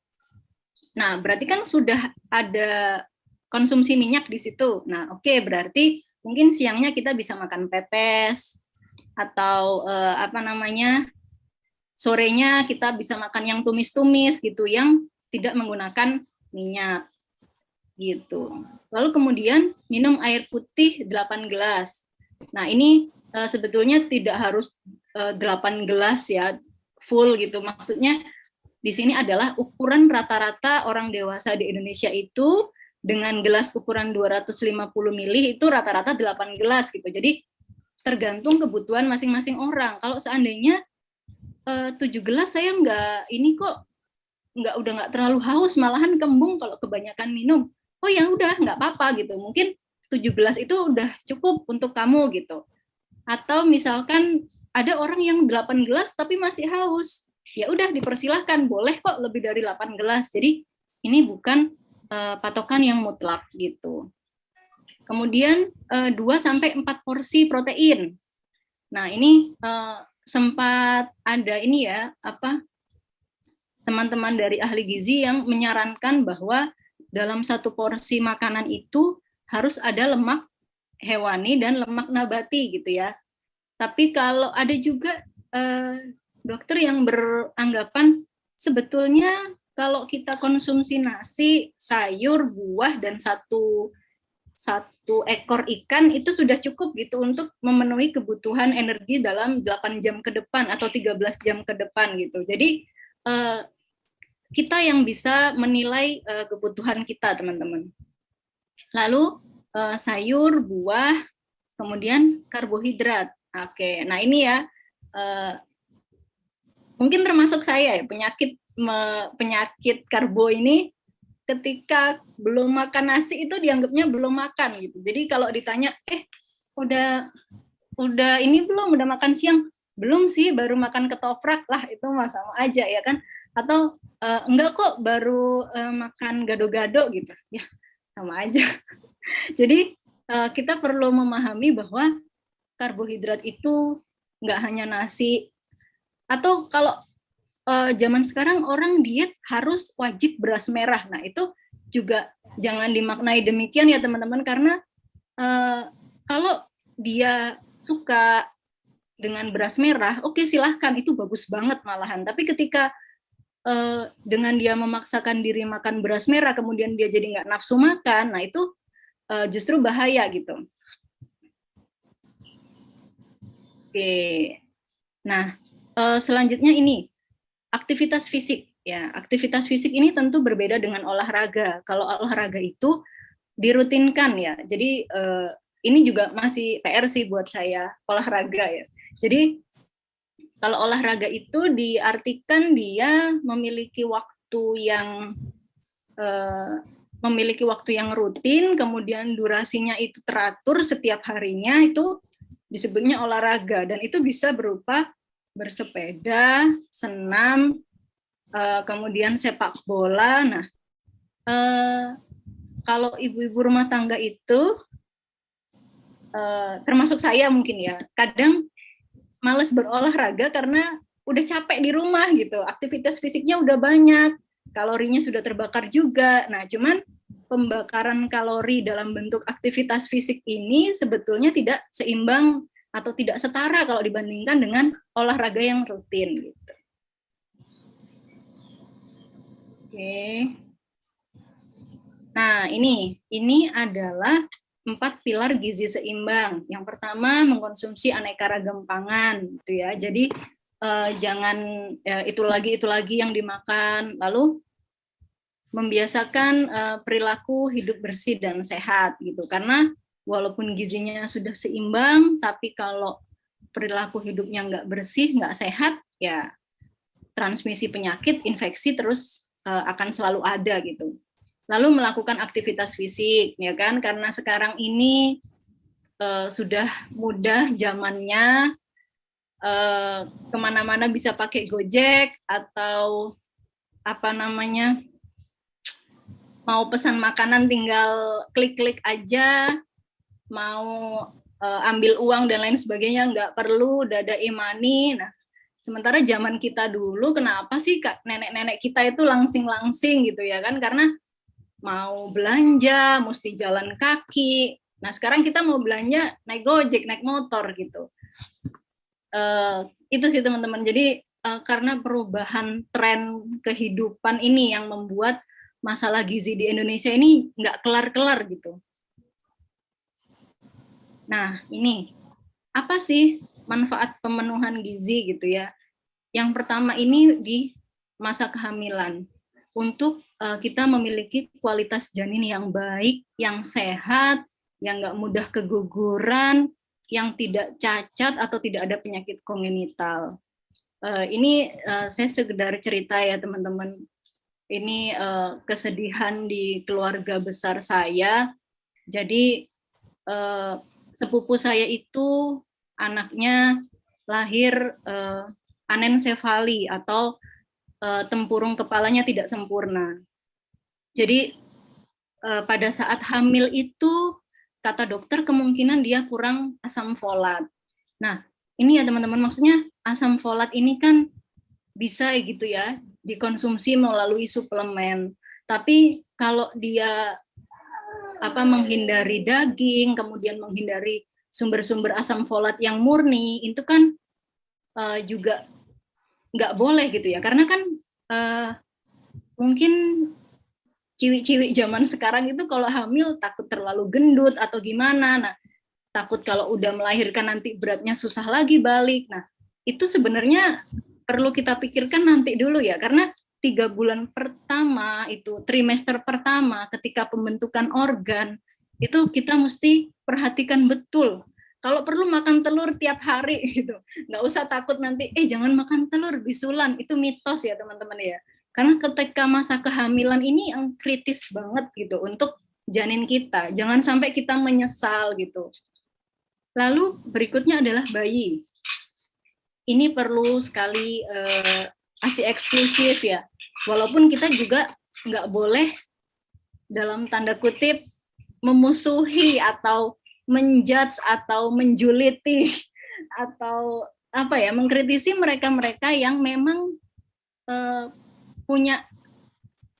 Nah, berarti kan sudah ada konsumsi minyak di situ. Nah, oke, berarti mungkin siangnya kita bisa makan pepes atau sorenya kita bisa makan yang tumis-tumis gitu, yang tidak menggunakan minyak gitu. Lalu kemudian minum air putih 8 gelas. Nah, ini sebetulnya tidak harus 8 gelas ya, full gitu. Maksudnya di sini adalah ukuran rata-rata orang dewasa di Indonesia itu dengan gelas ukuran 250 ml itu rata-rata 8 gelas gitu. Jadi tergantung kebutuhan masing-masing orang. Kalau seandainya 7 gelas saya udah nggak terlalu haus, malahan kembung kalau kebanyakan minum. Oh ya udah, nggak apa-apa gitu. Mungkin 7 gelas itu udah cukup untuk kamu gitu. Atau misalkan ada orang yang 8 gelas tapi masih haus. Ya udah, dipersilahkan, boleh kok lebih dari 8 gelas. Jadi ini bukan patokan yang mutlak gitu. Kemudian 2-4 porsi protein. Nah, ini sempat ada ini ya, teman-teman dari ahli gizi yang menyarankan bahwa dalam satu porsi makanan itu harus ada lemak hewani dan lemak nabati gitu ya. Tapi kalau ada juga dokter yang beranggapan sebetulnya kalau kita konsumsi nasi, sayur, buah, dan satu ekor ikan itu sudah cukup gitu untuk memenuhi kebutuhan energi dalam 8 jam ke depan atau 13 jam ke depan gitu. Jadi kita yang bisa menilai kebutuhan kita, teman-teman. Lalu sayur, buah, kemudian karbohidrat. Oke, nah ini ya mungkin termasuk saya ya, penyakit karbo ini. Ketika belum makan nasi itu dianggapnya belum makan gitu. Jadi kalau ditanya, udah ini belum, udah makan siang? Belum sih, baru makan ketoprak lah, itu mah sama aja ya kan. Atau enggak kok, baru makan gado-gado gitu. Ya, sama aja. Jadi kita perlu memahami bahwa karbohidrat itu enggak hanya nasi. Atau kalau zaman sekarang orang diet harus wajib beras merah. Nah, itu juga jangan dimaknai demikian ya teman-teman, karena kalau dia suka dengan beras merah, oke, silahkan, itu bagus banget malahan. Tapi ketika dengan dia memaksakan diri makan beras merah, kemudian dia jadi nggak nafsu makan, nah itu justru bahaya gitu. Oke, nah selanjutnya ini aktivitas fisik. Ya, aktivitas fisik ini tentu berbeda dengan olahraga. Kalau olahraga itu dirutinkan ya. Jadi ini juga masih PR sih buat saya, olahraga ya. Jadi kalau olahraga itu diartikan dia memiliki waktu yang rutin, kemudian durasinya itu teratur setiap harinya, itu disebutnya olahraga, dan itu bisa berupa bersepeda, senam, kemudian sepak bola. Nah, kalau ibu-ibu rumah tangga itu, termasuk saya mungkin ya, kadang males berolahraga karena udah capek di rumah gitu, aktivitas fisiknya udah banyak, kalorinya sudah terbakar juga. Nah, cuman pembakaran kalori dalam bentuk aktivitas fisik ini sebetulnya tidak seimbang atau tidak setara kalau dibandingkan dengan olahraga yang rutin gitu. Oke. Nah, ini adalah 4 pilar gizi seimbang. Yang pertama, mengkonsumsi aneka ragam pangan gitu ya. Jadi jangan itu lagi yang dimakan. Lalu membiasakan perilaku hidup bersih dan sehat gitu. Karena walaupun gizinya sudah seimbang, tapi kalau perilaku hidupnya nggak bersih, nggak sehat, ya transmisi penyakit, infeksi terus akan selalu ada gitu. Lalu melakukan aktivitas fisik, ya kan? Karena sekarang ini sudah mudah zamannya, kemana-mana bisa pakai Gojek atau apa namanya, mau pesan makanan tinggal klik-klik aja, mau ambil uang dan lain sebagainya nggak perlu, udah ada e-money. Nah, sementara zaman kita dulu kenapa sih nenek-nenek kita itu langsing-langsing gitu ya kan? Karena mau belanja mesti jalan kaki. Nah, sekarang kita mau belanja naik Gojek, naik motor gitu. Itu sih teman-teman. Jadi karena perubahan tren kehidupan ini yang membuat masalah gizi di Indonesia ini nggak kelar-kelar gitu. Nah, ini apa sih manfaat pemenuhan gizi gitu ya? Yang pertama ini di masa kehamilan. Untuk kita memiliki kualitas janin yang baik, yang sehat, yang nggak mudah keguguran, yang tidak cacat atau tidak ada penyakit kongenital. Ini saya sekedar cerita ya teman-teman. Ini kesedihan di keluarga besar saya. Jadi sepupu saya itu anaknya lahir anencefali atau tempurung kepalanya tidak sempurna. Jadi pada saat hamil itu kata dokter kemungkinan dia kurang asam folat. Nah, ini ya teman-teman, maksudnya asam folat ini kan bisa gitu ya dikonsumsi melalui suplemen. Tapi kalau dia menghindari daging, kemudian menghindari sumber-sumber asam folat yang murni, itu kan juga nggak boleh gitu ya, karena kan mungkin ciwi-ciwi zaman sekarang itu kalau hamil takut terlalu gendut atau gimana, nah takut kalau udah melahirkan nanti beratnya susah lagi balik. Nah itu sebenarnya perlu kita pikirkan nanti dulu ya, karena 3 bulan pertama itu, trimester pertama ketika pembentukan organ, itu kita mesti perhatikan betul. Kalau perlu makan telur tiap hari gitu, nggak usah takut nanti jangan makan telur bisulan, itu mitos ya teman-teman ya. Karena ketika masa kehamilan ini yang kritis banget gitu untuk janin kita, jangan sampai kita menyesal gitu. Lalu berikutnya adalah bayi. Ini perlu sekali ASI eksklusif ya, walaupun kita juga nggak boleh dalam tanda kutip memusuhi atau menjudge atau menjuliti atau mengkritisi mereka-mereka yang memang punya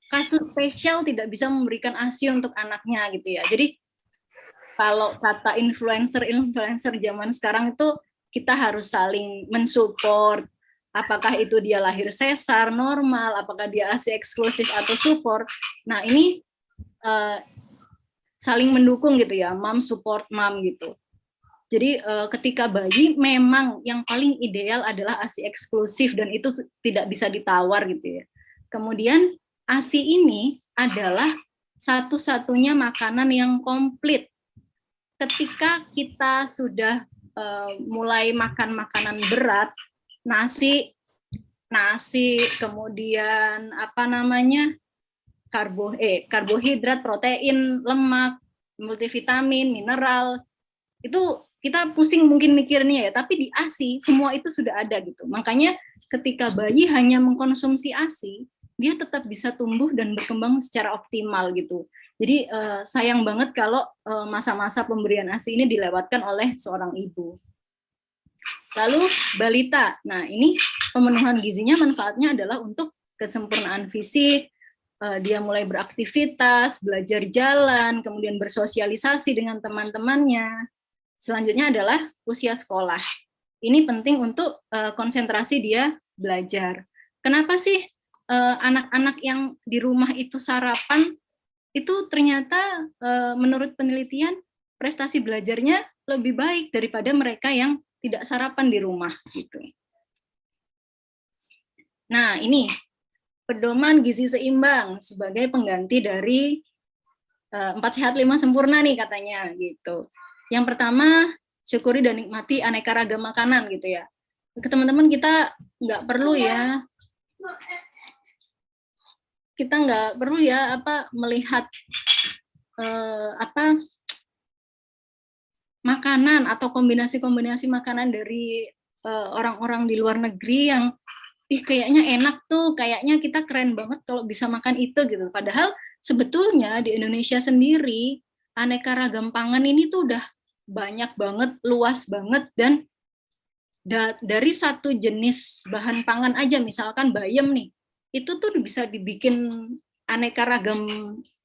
kasus spesial tidak bisa memberikan ASI untuk anaknya gitu ya. Jadi kalau kata influencer zaman sekarang itu kita harus saling mensupport. Apakah itu dia lahir sesar normal, apakah dia ASI eksklusif atau support. Nah ini saling mendukung gitu ya, mom support mom gitu. Jadi ketika bayi memang yang paling ideal adalah ASI eksklusif dan itu tidak bisa ditawar gitu ya. Kemudian ASI ini adalah satu-satunya makanan yang komplit. Ketika kita sudah mulai makan makanan berat, nasi, kemudian karbohidrat, protein, lemak, multivitamin, mineral, itu kita pusing mungkin mikirnya ya, tapi di ASI semua itu sudah ada gitu. Makanya ketika bayi hanya mengkonsumsi ASI, dia tetap bisa tumbuh dan berkembang secara optimal gitu. Jadi sayang banget kalau masa-masa pemberian ASI ini dilewatkan oleh seorang ibu. Lalu balita, nah ini pemenuhan gizinya manfaatnya adalah untuk kesempurnaan fisik, dia mulai beraktivitas, belajar jalan, kemudian bersosialisasi dengan teman-temannya. Selanjutnya adalah usia sekolah. Ini penting untuk konsentrasi dia belajar. Kenapa sih anak-anak yang di rumah itu sarapan, itu ternyata menurut penelitian prestasi belajarnya lebih baik daripada mereka yang tidak sarapan di rumah gitu. Nah, ini pedoman gizi seimbang sebagai pengganti dari 4 sehat 5 sempurna nih katanya gitu. Yang pertama, syukuri dan nikmati aneka ragam makanan gitu ya. Ke teman-teman kita nggak perlu ya kita nggak perlu ya melihat makanan atau kombinasi-kombinasi makanan dari orang-orang di luar negeri yang kayaknya enak tuh, kayaknya kita keren banget kalau bisa makan itu gitu. Padahal sebetulnya di Indonesia sendiri aneka ragam pangan ini tuh udah banyak banget, luas banget, dan dari satu jenis bahan pangan aja, misalkan bayam nih, itu tuh bisa dibikin aneka ragam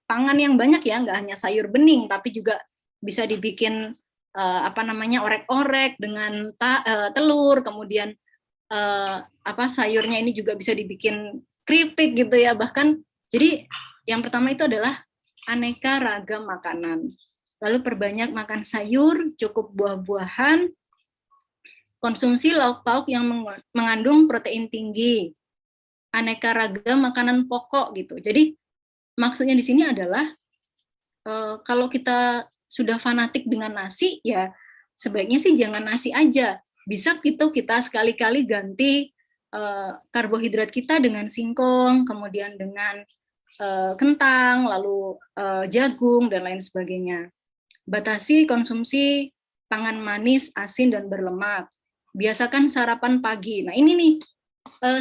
pangan yang banyak ya, nggak hanya sayur bening, tapi juga bisa dibikin orek-orek dengan telur, kemudian sayurnya ini juga bisa dibikin keripik gitu ya, bahkan. Jadi yang pertama itu adalah aneka ragam makanan. Lalu perbanyak makan sayur, cukup buah-buahan, konsumsi lauk pauk yang mengandung protein tinggi, aneka ragam makanan pokok gitu. Jadi maksudnya di sini adalah kalau kita sudah fanatik dengan nasi, ya sebaiknya sih jangan nasi aja. Bisa kita sekali-kali ganti karbohidrat kita dengan singkong, kemudian dengan kentang, lalu jagung, dan lain sebagainya. Batasi konsumsi pangan manis, asin, dan berlemak. Biasakan sarapan pagi. Nah ini nih,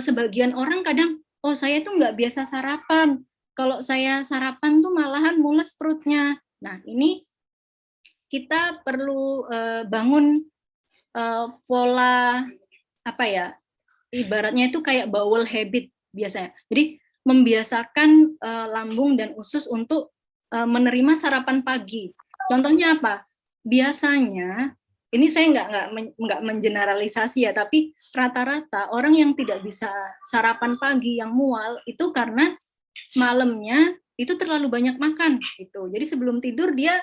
sebagian orang kadang, oh saya tuh nggak biasa sarapan. Kalau saya sarapan tuh malahan mules perutnya. Nah ini kita perlu bangun pola ibaratnya itu kayak bowel habit biasanya. Jadi membiasakan lambung dan usus untuk menerima sarapan pagi. Contohnya apa? Biasanya ini saya nggak mengeneralisasi ya, tapi rata-rata orang yang tidak bisa sarapan pagi yang mual itu karena malamnya itu terlalu banyak makan gitu. Jadi sebelum tidur dia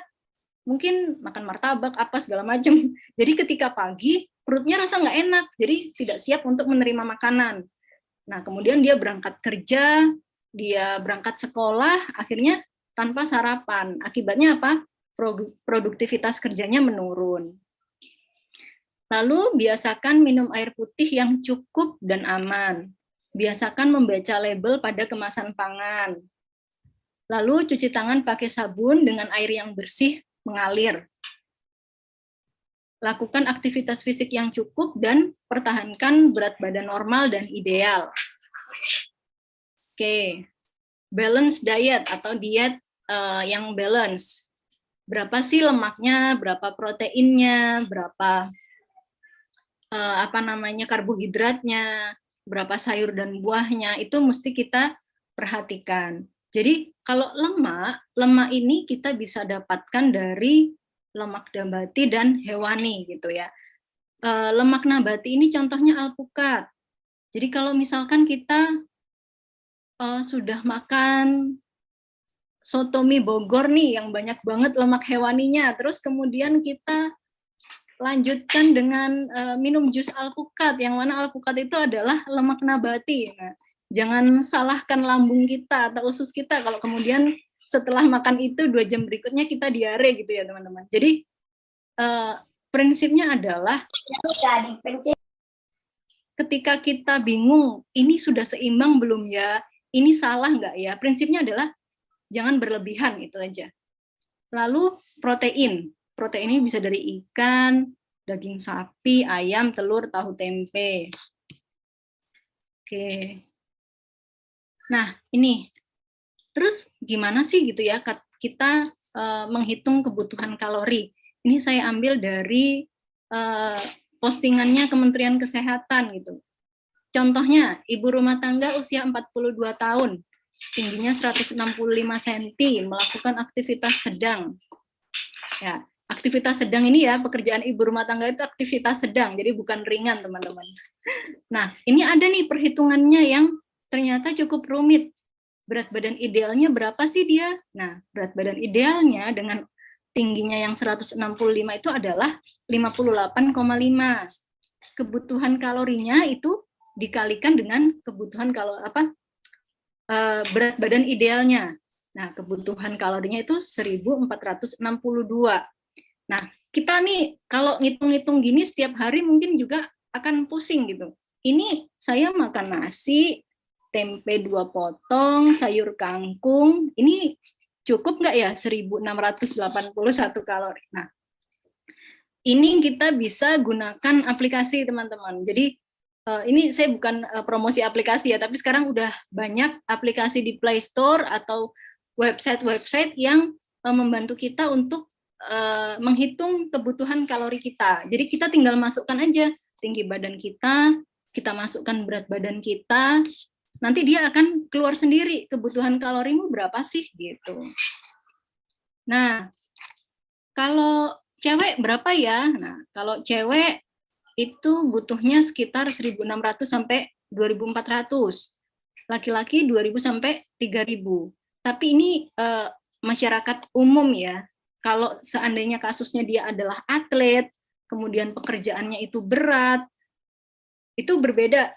mungkin makan martabak apa segala macam. Jadi ketika pagi perutnya rasa nggak enak, jadi tidak siap untuk menerima makanan. Nah kemudian dia berangkat kerja, dia berangkat sekolah, akhirnya tanpa sarapan. Akibatnya apa? Produktivitas kerjanya menurun. Lalu biasakan minum air putih yang cukup dan aman. Biasakan membaca label pada kemasan pangan. Lalu cuci tangan pakai sabun dengan air yang bersih mengalir. Lakukan aktivitas fisik yang cukup dan pertahankan berat badan normal dan ideal. Oke. Balance diet atau diet yang balance. Berapa sih lemaknya, berapa proteinnya, berapa karbohidratnya, berapa sayur dan buahnya, itu mesti kita perhatikan. Jadi kalau lemak ini kita bisa dapatkan dari lemak nabati dan hewani gitu ya. Lemak nabati ini contohnya alpukat. Jadi kalau misalkan kita sudah makan soto mie Bogor nih yang banyak banget lemak hewaninya, terus kemudian kita lanjutkan dengan minum jus alpukat, yang mana alpukat itu adalah lemak nabati. Nah, jangan salahkan lambung kita atau usus kita kalau kemudian setelah makan itu 2 jam berikutnya kita diare gitu ya teman-teman. Jadi prinsipnya adalah ketika kita bingung, ini sudah seimbang belum ya, ini salah nggak ya, prinsipnya adalah jangan berlebihan, itu aja. Lalu protein ini bisa dari ikan, daging sapi, ayam, telur, tahu, tempe. Oke. Nah, ini. Terus gimana sih gitu ya kita menghitung kebutuhan kalori? Ini saya ambil dari postingannya Kementerian Kesehatan gitu. Contohnya, ibu rumah tangga usia 42 tahun, tingginya 165 cm, melakukan aktivitas sedang. Ya, aktivitas sedang ini ya, pekerjaan ibu rumah tangga itu aktivitas sedang, jadi bukan ringan, teman-teman. Nah, ini ada nih perhitungannya yang ternyata cukup rumit. Berat badan idealnya berapa sih dia? Nah, berat badan idealnya dengan tingginya yang 165 itu adalah 58,5. Kebutuhan kalorinya itu dikalikan dengan kebutuhan berat badan idealnya. Nah, kebutuhan kalorinya itu 1462. Nah, kita nih kalau ngitung-ngitung gini setiap hari mungkin juga akan pusing gitu. Ini saya makan nasi, tempe 2 potong, sayur kangkung. Ini cukup nggak ya 1681 kalori? Nah, ini kita bisa gunakan aplikasi teman-teman. Jadi ini saya bukan promosi aplikasi ya, tapi sekarang udah banyak aplikasi di Play Store atau website-website yang membantu kita untuk menghitung kebutuhan kalori kita. Jadi kita tinggal masukkan aja tinggi badan kita masukkan berat badan kita, nanti dia akan keluar sendiri kebutuhan kalorimu berapa sih gitu. Nah, kalau cewek berapa ya? Nah, kalau cewek itu butuhnya sekitar 1.600 sampai 2.400. Laki-laki 2.000 sampai 3.000. Tapi ini masyarakat umum ya. Kalau seandainya kasusnya dia adalah atlet, kemudian pekerjaannya itu berat, itu berbeda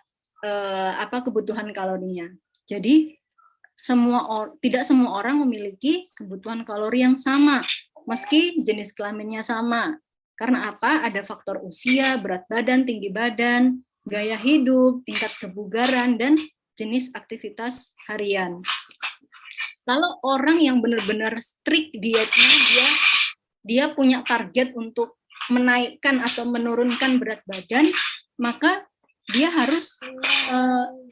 kebutuhan kalorinya. Jadi tidak semua orang memiliki kebutuhan kalori yang sama, meski jenis kelaminnya sama. Karena apa? Ada faktor usia, berat badan, tinggi badan, gaya hidup, tingkat kebugaran, dan jenis aktivitas harian. Kalau orang yang benar-benar strict dietnya, dia punya target untuk menaikkan atau menurunkan berat badan, maka dia harus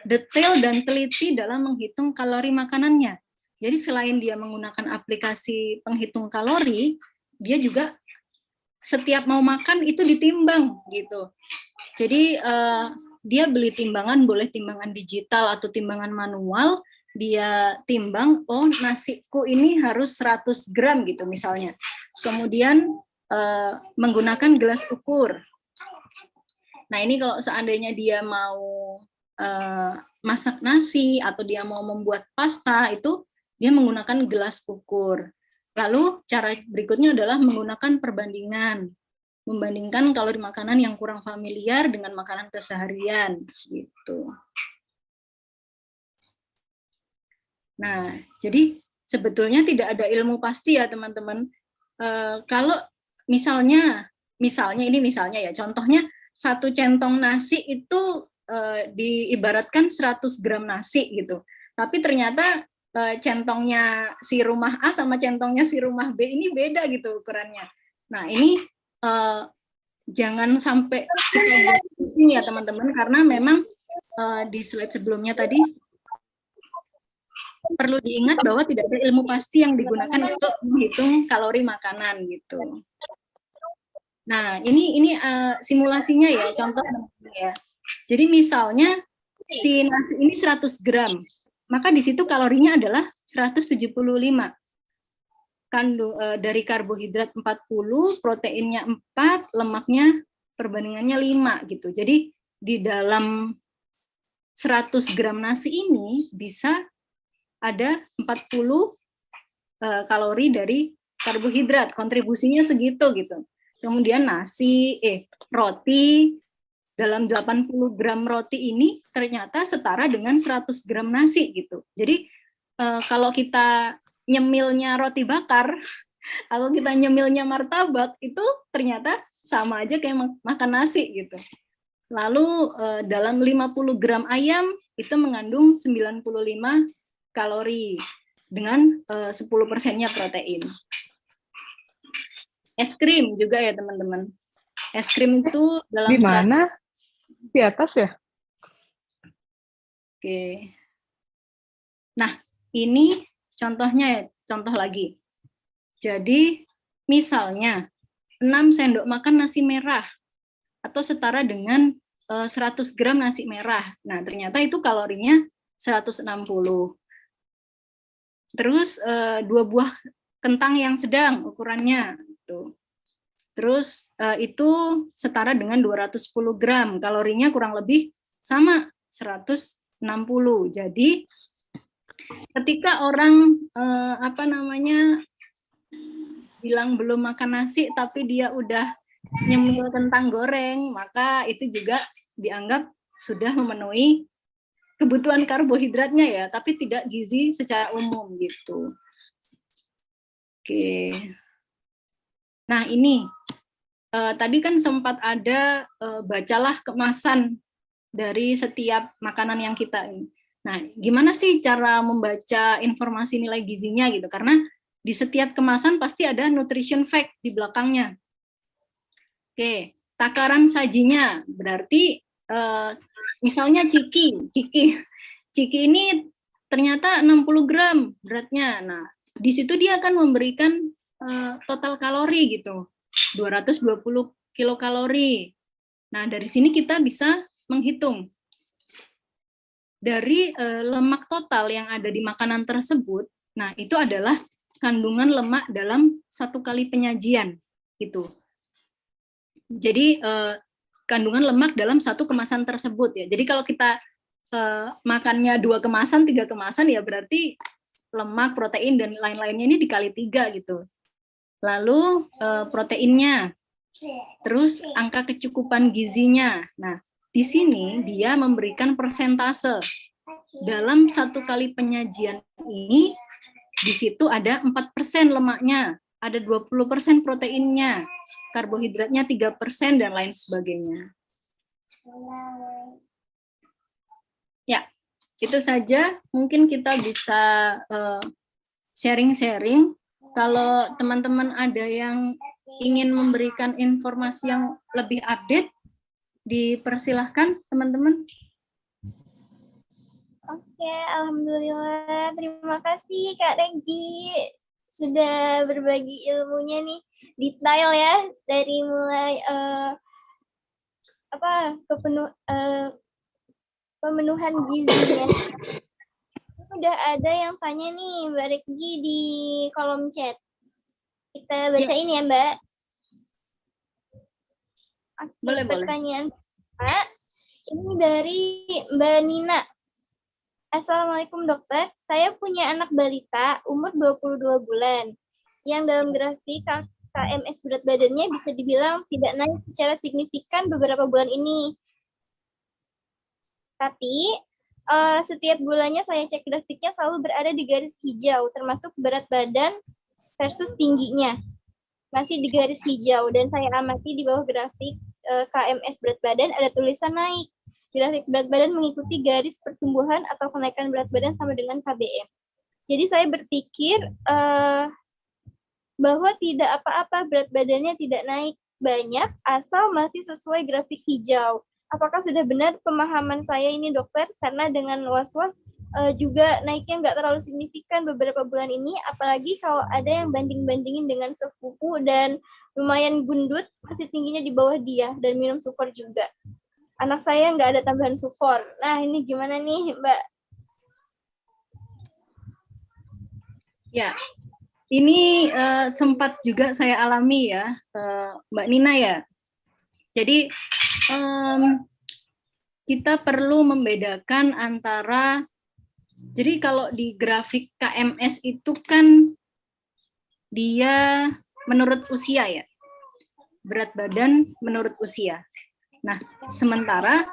detail dan teliti dalam menghitung kalori makanannya. Jadi selain dia menggunakan aplikasi penghitung kalori, dia juga setiap mau makan itu ditimbang gitu. Jadi dia beli timbangan, boleh timbangan digital atau timbangan manual, dia timbang, oh nasiku ini harus 100 gram gitu misalnya. Kemudian menggunakan gelas ukur. Nah ini kalau seandainya dia mau masak nasi atau dia mau membuat pasta, itu dia menggunakan gelas ukur. Lalu cara berikutnya adalah menggunakan perbandingan, membandingkan kalori makanan yang kurang familiar dengan makanan keseharian gitu. Nah, jadi sebetulnya tidak ada ilmu pasti ya teman-teman. Kalau misalnya ya, contohnya 1 centong nasi itu diibaratkan 100 gram nasi gitu. Tapi ternyata centongnya si rumah A sama centongnya si rumah B ini beda gitu ukurannya. Nah, ini jangan sampai pusing ya teman-teman, karena memang di slide sebelumnya tadi perlu diingat bahwa tidak ada ilmu pasti yang digunakan untuk menghitung kalori makanan gitu. Nah, ini simulasinya ya, contoh ya. Jadi misalnya si nasi ini 100 gram, maka di situ kalorinya adalah 175. Dari karbohidrat 40, proteinnya 4, lemaknya perbandingannya 5 gitu. Jadi di dalam 100 gram nasi ini bisa ada 40 kalori dari karbohidrat, kontribusinya segitu gitu. Kemudian roti, dalam 80 gram roti ini ternyata setara dengan 100 gram nasi gitu. Jadi kalau kita nyemilnya roti bakar, atau kita nyemilnya martabak, itu ternyata sama aja kayak makan nasi gitu. Lalu dalam 50 gram ayam itu mengandung 95 kalori dengan 10%-nya protein. Es krim juga ya teman-teman. Es krim itu dalam di mana? Di atas ya? Oke. Nah, ini contohnya ya, contoh lagi. Jadi, misalnya 6 sendok makan nasi merah atau setara dengan 100 gram nasi merah. Nah, ternyata itu kalorinya 160. Terus 2 buah kentang yang sedang ukurannya. Terus itu setara dengan 210 gram, kalorinya kurang lebih sama 160. Jadi ketika orang bilang belum makan nasi tapi dia udah nyemil kentang goreng, maka itu juga dianggap sudah memenuhi kebutuhan karbohidratnya ya, tapi tidak gizi secara umum gitu. Oke. Nah ini tadi kan sempat ada bacalah kemasan dari setiap makanan yang kita ini. Nah, gimana sih cara membaca informasi nilai gizinya gitu? Karena di setiap kemasan pasti ada nutrition fact di belakangnya. Oke, takaran sajinya berarti misalnya ciki ini ternyata 60 gram beratnya. Nah, di situ dia akan memberikan total kalori gitu, 220 kilokalori. Nah, dari sini kita bisa menghitung dari lemak total yang ada di makanan tersebut. Nah, itu adalah kandungan lemak dalam 1 kali penyajian gitu. Jadi kandungan lemak dalam 1 kemasan tersebut ya. Jadi kalau kita makannya 2 kemasan, 3 kemasan ya berarti lemak, protein dan lain-lainnya ini dikali 3 gitu. Lalu proteinnya, terus angka kecukupan gizinya. Nah, di sini dia memberikan persentase dalam 1 kali penyajian ini. Di situ ada 4% lemaknya, ada 20% proteinnya, karbohidratnya 3% dan lain sebagainya. Ya, itu saja. Mungkin kita bisa sharing-sharing. Kalau teman-teman ada yang ingin memberikan informasi yang lebih update, dipersilahkan teman-teman. Oke, alhamdulillah. Terima kasih Kak Regi sudah berbagi ilmunya nih, detail ya, dari mulai pemenuhan gizinya. Udah ada yang tanya nih Mbak Regi di kolom chat. Kita bacain ya Mbak. Oke, Boleh. Pertanyaan Mbak, ini dari Mbak Nina. Assalamualaikum dokter, saya punya anak balita umur 22 bulan yang dalam grafik KMS berat badannya bisa dibilang tidak naik secara signifikan beberapa bulan ini. Tapi setiap bulannya saya cek grafiknya selalu berada di garis hijau, termasuk berat badan versus tingginya. Masih di garis hijau, dan saya amati di bawah grafik KMS berat badan ada tulisan naik. Grafik berat badan mengikuti garis pertumbuhan atau kenaikan berat badan sama dengan KBM. Jadi saya berpikir bahwa tidak apa-apa, berat badannya tidak naik banyak asal masih sesuai grafik hijau. Apakah sudah benar pemahaman saya ini dokter? Karena dengan was-was juga naiknya nggak terlalu signifikan beberapa bulan ini, apalagi kalau ada yang banding-bandingin dengan sepupu dan lumayan gundut, masih tingginya di bawah dia, dan minum sufor juga. Anak saya nggak ada tambahan sufor. Nah, ini gimana nih, Mbak? Ya, ini sempat juga saya alami ya, Mbak Nina ya. Jadi, kita perlu membedakan antara, jadi kalau di grafik KMS itu kan dia menurut usia ya, berat badan menurut usia. Nah, sementara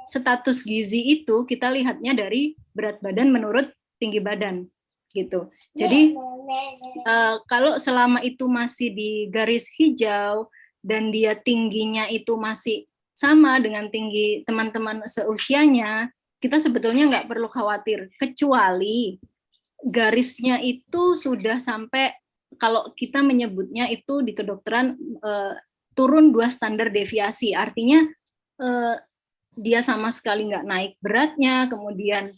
status gizi itu kita lihatnya dari berat badan menurut tinggi badan, gitu. Jadi kalau selama itu masih di garis hijau dan dia tingginya itu masih sama dengan tinggi teman-teman seusianya, kita sebetulnya nggak perlu khawatir, kecuali garisnya itu sudah sampai, kalau kita menyebutnya itu di kedokteran turun 2 standar deviasi, artinya dia sama sekali nggak naik beratnya, kemudian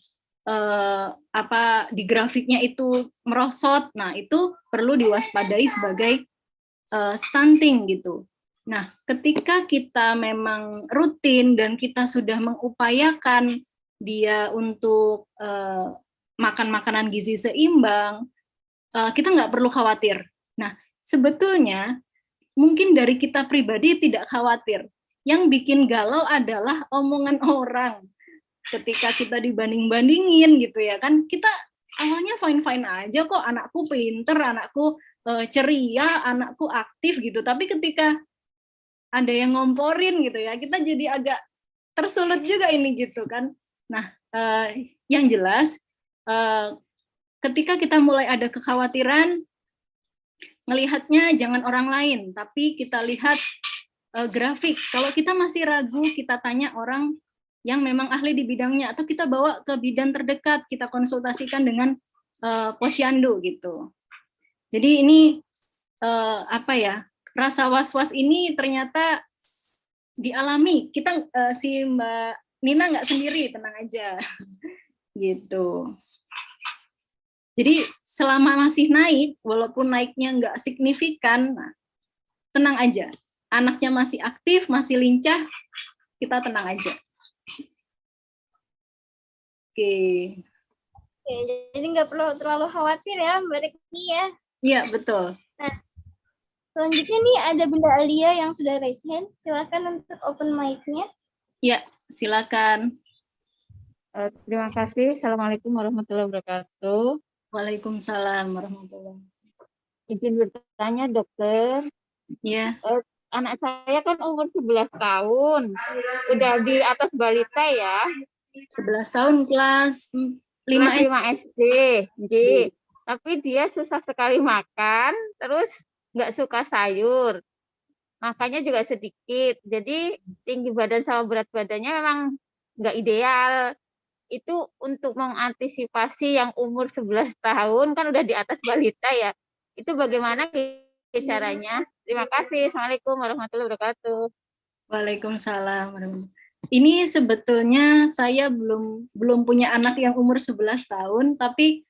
di grafiknya itu merosot. Nah, itu perlu diwaspadai sebagai stunting gitu. Nah, ketika kita memang rutin dan kita sudah mengupayakan dia untuk makan makanan gizi seimbang, kita nggak perlu khawatir. Nah, sebetulnya mungkin dari kita pribadi tidak khawatir. Yang bikin galau adalah omongan orang. Ketika kita dibanding-bandingin gitu ya kan, kita awalnya fine-fine aja kok, anakku pinter, anakku ceria, anakku aktif gitu. Tapi ketika ada yang ngomporin gitu ya, kita jadi agak tersulut juga ini gitu kan. Nah, yang jelas ketika kita mulai ada kekhawatiran, melihatnya jangan orang lain, tapi kita lihat grafik. Kalau kita masih ragu, kita tanya orang yang memang ahli di bidangnya, atau kita bawa ke bidan terdekat, kita konsultasikan dengan posyandu gitu. Jadi ini apa ya, rasa was-was ini ternyata dialami. Kita si Mbak Nina nggak sendiri, tenang aja. Gitu. Jadi selama masih naik, walaupun naiknya nggak signifikan, nah, tenang aja. Anaknya masih aktif, masih lincah, kita tenang aja. Oke. Oke, jadi nggak perlu terlalu khawatir ya Mbak Rekni ya. Iya, betul. Nah, selanjutnya nih ada Bunda Alia yang sudah raise hand. Silakan untuk open mic-nya. Ya, silakan. Terima kasih. Assalamualaikum warahmatullahi wabarakatuh. Waalaikumsalam warahmatullahi wabarakatuh. Izin bertanya, dokter. Ya. Anak saya kan umur 11 tahun. Udah di atas balita ya. 11 tahun kelas 5 SD. Tapi dia susah sekali makan, terus nggak suka sayur. Makannya juga sedikit. Jadi tinggi badan sama berat badannya memang nggak ideal. Itu untuk mengantisipasi yang umur 11 tahun, kan udah di atas balita ya. Itu bagaimana caranya? Terima kasih. Assalamualaikum warahmatullahi wabarakatuh. Waalaikumsalam. Ini sebetulnya saya belum punya anak yang umur 11 tahun, tapi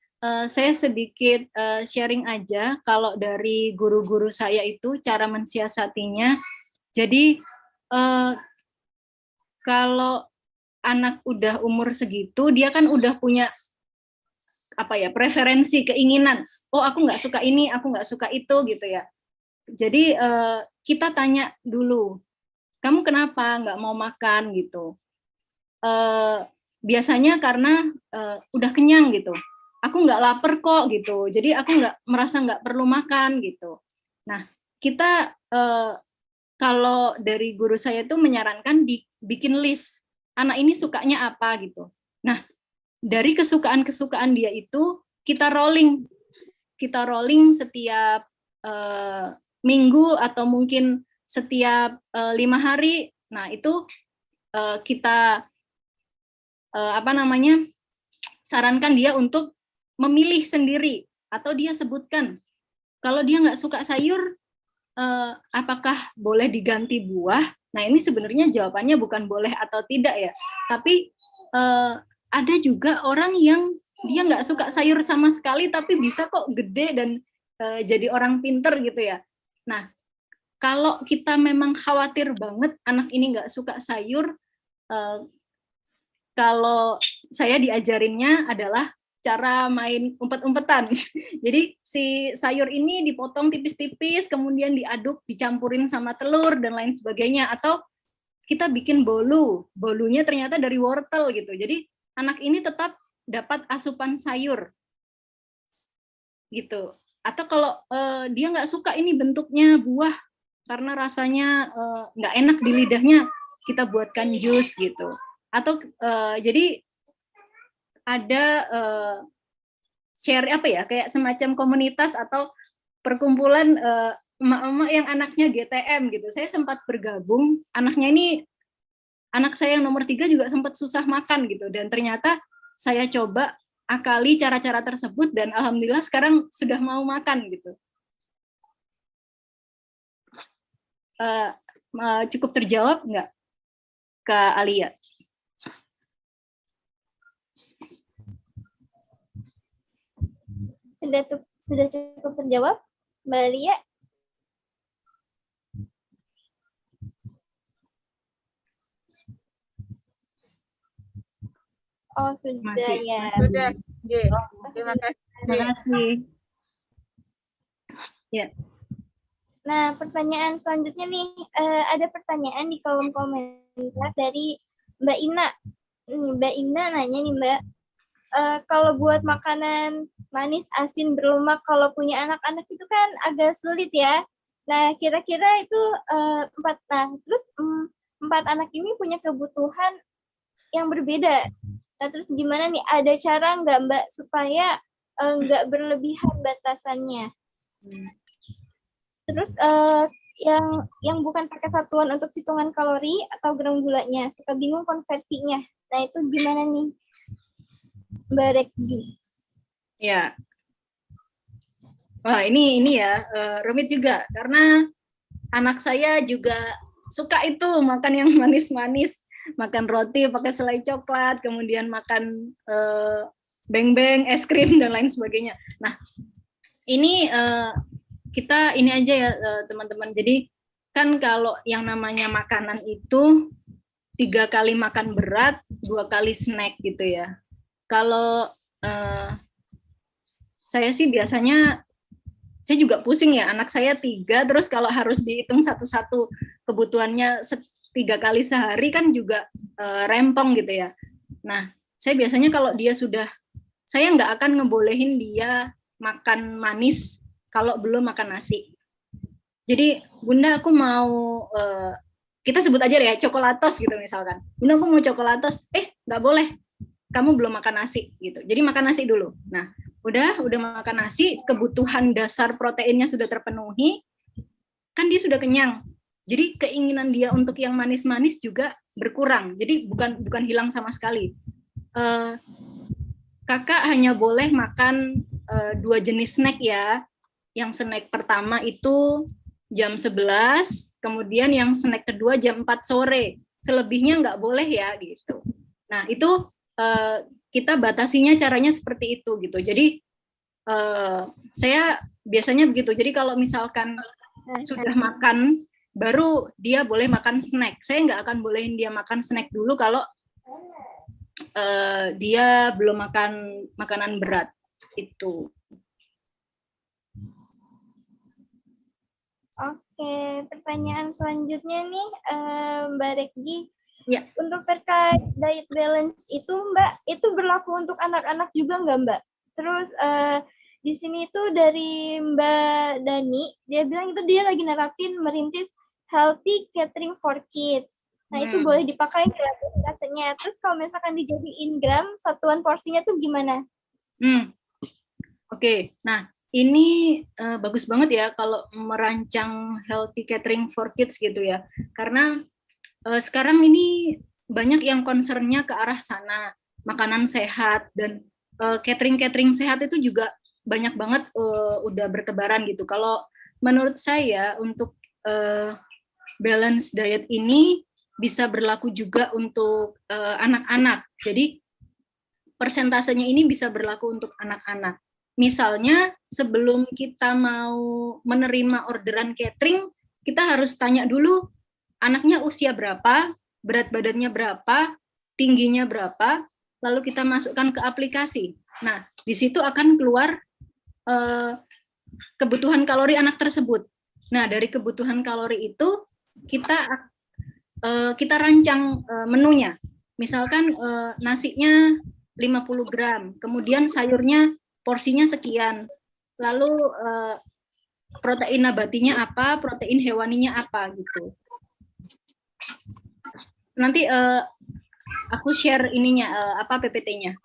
saya sedikit sharing aja kalau dari guru-guru saya itu cara mensiasatinya. Jadi kalau anak udah umur segitu, dia kan udah punya apa ya, preferensi, keinginan. Oh, aku nggak suka ini, aku nggak suka itu gitu ya. Jadi kita tanya dulu, kamu kenapa nggak mau makan gitu? Biasanya karena udah kenyang gitu. Aku nggak lapar kok gitu. Jadi aku merasa nggak perlu makan gitu. Nah, kita kalau dari guru saya itu menyarankan bikin list. Anak ini sukanya apa gitu. Nah, dari kesukaan-kesukaan dia itu kita rolling setiap minggu atau mungkin setiap 5 hari. Nah, itu kita sarankan dia untuk memilih sendiri, atau dia sebutkan kalau dia nggak suka sayur, apakah boleh diganti buah. Nah, ini sebenarnya jawabannya bukan boleh atau tidak ya, tapi ada juga orang yang dia nggak suka sayur sama sekali tapi bisa kok gede dan jadi orang pinter gitu ya. Nah, kalau kita memang khawatir banget anak ini nggak suka sayur, kalau saya diajarinnya adalah cara main umpet-umpetan. Jadi si sayur ini dipotong tipis-tipis, kemudian diaduk, dicampurin sama telur dan lain sebagainya. Atau kita bikin bolunya ternyata dari wortel gitu. Jadi anak ini tetap dapat asupan sayur gitu. Atau kalau dia nggak suka ini bentuknya buah karena rasanya nggak enak di lidahnya, kita buatkan jus gitu. Atau jadi ada share kayak semacam komunitas atau perkumpulan emak-emak yang anaknya GTM gitu. Saya sempat bergabung, anak saya yang nomor 3 juga sempat susah makan gitu, dan ternyata saya coba akali cara-cara tersebut dan alhamdulillah sekarang sudah mau makan gitu. Cukup terjawab nggak, Kak Alia? Sudah cukup terjawab, Mbak Lia? Oh, sudah. Masih. Ya. Sudah. Terima kasih. Terima kasih. Ya. Nah, pertanyaan selanjutnya nih, ada pertanyaan di kolom komentar dari Mbak Ina. Mbak Ina nanya nih, Mbak, kalau buat makanan manis, asin, berlemak, kalau punya anak-anak itu kan agak sulit ya. Nah, kira-kira itu terus 4 anak ini punya kebutuhan yang berbeda. Nah, terus gimana nih? Ada cara nggak, Mbak, supaya nggak berlebihan batasannya? Terus yang bukan pakai satuan untuk hitungan kalori atau gram gulanya, suka bingung konversinya. Nah, itu gimana nih, Mbak Rekji? Ya. Wah, ini ya rumit juga karena anak saya juga suka itu makan yang manis-manis, makan roti pakai selai coklat, kemudian makan beng-beng, es krim dan lain sebagainya. Nah, ini kita ini aja ya teman-teman. Jadi kan kalau yang namanya makanan itu 3 kali makan berat, 2 kali snack gitu ya. Kalau saya sih biasanya, saya juga pusing ya, anak saya 3, terus kalau harus dihitung satu-satu kebutuhannya 3 kali sehari kan juga rempong gitu ya. Nah, saya biasanya kalau dia sudah, saya nggak akan ngebolehin dia makan manis kalau belum makan nasi. Jadi, Bunda aku mau, kita sebut aja ya, coklatos gitu misalkan. Bunda aku mau coklatos, nggak boleh, kamu belum makan nasi gitu. Jadi makan nasi dulu. Nah, udah makan nasi, kebutuhan dasar proteinnya sudah terpenuhi, kan dia sudah kenyang. Jadi keinginan dia untuk yang manis-manis juga berkurang. Jadi bukan hilang sama sekali. Kakak hanya boleh makan 2 jenis snack ya. Yang snack pertama itu jam 11, kemudian yang snack kedua jam 4 sore. Selebihnya nggak boleh ya gitu. Nah, itu kita batasinya caranya seperti itu gitu. Jadi saya biasanya begitu. Jadi kalau misalkan sudah makan, baru dia boleh makan snack. Saya nggak akan bolehin dia makan snack dulu kalau dia belum makan makanan berat itu. Oke, pertanyaan selanjutnya nih, Mbak Rekji. Ya. Untuk terkait diet balance itu, Mbak, itu berlaku untuk anak-anak juga nggak, Mbak? Terus di sini itu dari Mbak Dani, dia bilang itu dia lagi nerapin merintis healthy catering for kids. Nah, itu boleh dipakai nggak rasanya? Terus kalau misalkan dijadiin gram, satuan porsinya tuh gimana? Oke, nah ini bagus banget ya kalau merancang healthy catering for kids gitu ya. Karena sekarang ini banyak yang concernnya ke arah sana, makanan sehat, dan catering sehat itu juga banyak banget udah bertebaran gitu. Kalau menurut saya untuk balance diet ini bisa berlaku juga untuk anak-anak. Jadi persentasenya ini bisa berlaku untuk anak-anak. Misalnya sebelum kita mau menerima orderan catering, kita harus tanya dulu anaknya usia berapa, berat badannya berapa, tingginya berapa, lalu kita masukkan ke aplikasi. Nah, di situ akan keluar kebutuhan kalori anak tersebut. Nah, dari kebutuhan kalori itu kita rancang menunya. Misalkan nasinya 50 gram, kemudian sayurnya porsinya sekian, lalu protein nabatinya apa, protein hewaninya apa gitu. Nanti aku share ininya apa PPT-nya.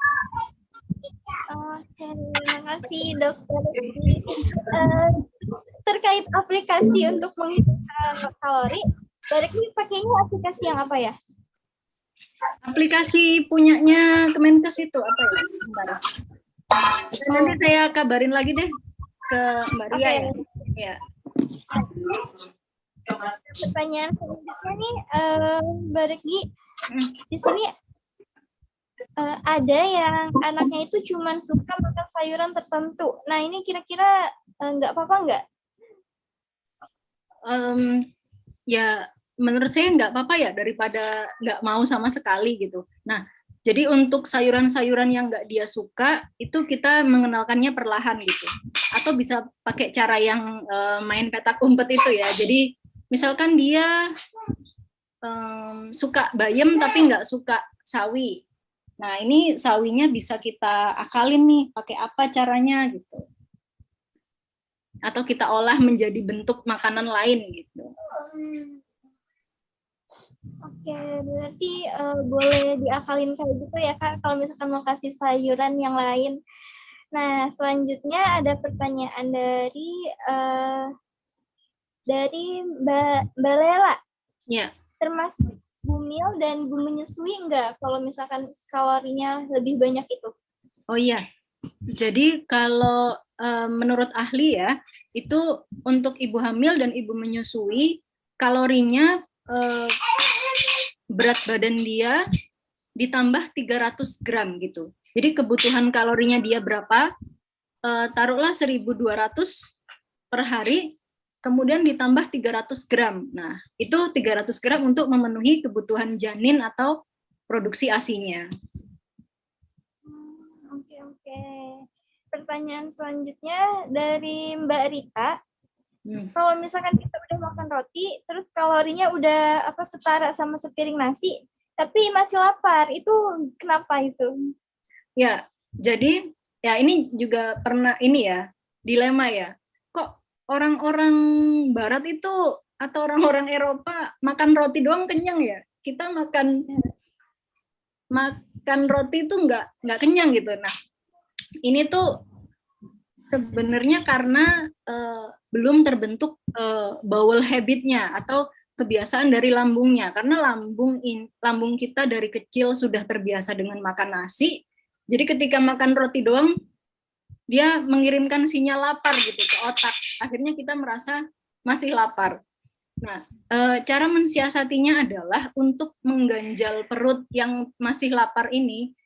Oke, terima kasih dokter. Terkait aplikasi untuk menghitung kalori, Rekji pakainya aplikasi yang apa ya? Aplikasi punyanya Kemenkes itu apa ya? Bentar. Nanti saya kabarin lagi deh ke Mbak Ria ya. Ya. Pertanyaan selanjutnya nih, Mbak Rekji, di sini ada yang anaknya itu cuma suka makan sayuran tertentu. Nah, ini kira-kira nggak apa-apa nggak? Ya, menurut saya nggak apa-apa ya daripada nggak mau sama sekali gitu. Nah, jadi untuk sayuran-sayuran yang nggak dia suka, itu kita mengenalkannya perlahan gitu. Atau bisa pakai cara yang main petak umpet itu ya. Jadi misalkan dia suka bayam tapi nggak suka sawi. Nah, ini sawinya bisa kita akalin nih, pakai apa caranya gitu. Atau kita olah menjadi bentuk makanan lain gitu. Oke, berarti boleh diakalin kayak gitu ya Kak, kalau misalkan mau kasih sayuran yang lain. Nah, selanjutnya ada pertanyaan dari dari Mbak Lela. Ya. Termasuk bumil dan Bu menyusui nggak kalau misalkan kalorinya lebih banyak itu? Oh iya. Jadi kalau menurut ahli ya, itu untuk ibu hamil dan ibu menyusui, kalorinya berat badan dia ditambah 300 gram gitu. Jadi kebutuhan kalorinya dia berapa? Taruhlah 1.200 per hari, kemudian ditambah 300 gram. Nah, itu 300 gram untuk memenuhi kebutuhan janin atau produksi ASI-nya. Oke. Pertanyaan selanjutnya dari Mbak Rita. Kalau misalkan kita udah makan roti, terus kalorinya udah setara sama sepiring nasi, tapi masih lapar, itu kenapa itu? Ya, jadi ya ini juga pernah dilema ya. Kok orang-orang Barat itu atau orang-orang Eropa makan roti doang kenyang ya? Kita makan roti itu nggak kenyang gitu. Nah, ini tuh sebenarnya karena belum terbentuk bowel habit-nya atau kebiasaan dari lambungnya. Karena lambung kita dari kecil sudah terbiasa dengan makan nasi. Jadi ketika makan roti doang, dia mengirimkan sinyal lapar gitu ke otak. Akhirnya kita merasa masih lapar. Nah, cara mensiasatinya adalah untuk mengganjal perut yang masih lapar ini,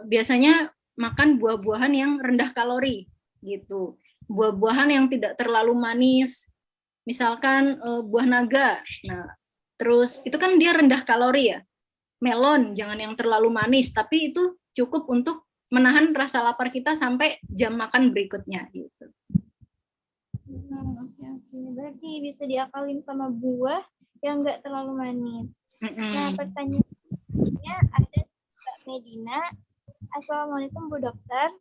biasanya makan buah-buahan yang rendah kalori gitu. Buah-buahan yang tidak terlalu manis, misalkan buah naga. Nah, terus itu kan dia rendah kalori ya. Melon jangan yang terlalu manis, tapi itu cukup untuk menahan rasa lapar kita sampai jam makan berikutnya gitu. Oke. Berarti bisa diakalin sama buah yang nggak terlalu manis. Nah, pertanyaannya ada Mbak Medina. Assalamualaikum Bu Dokter.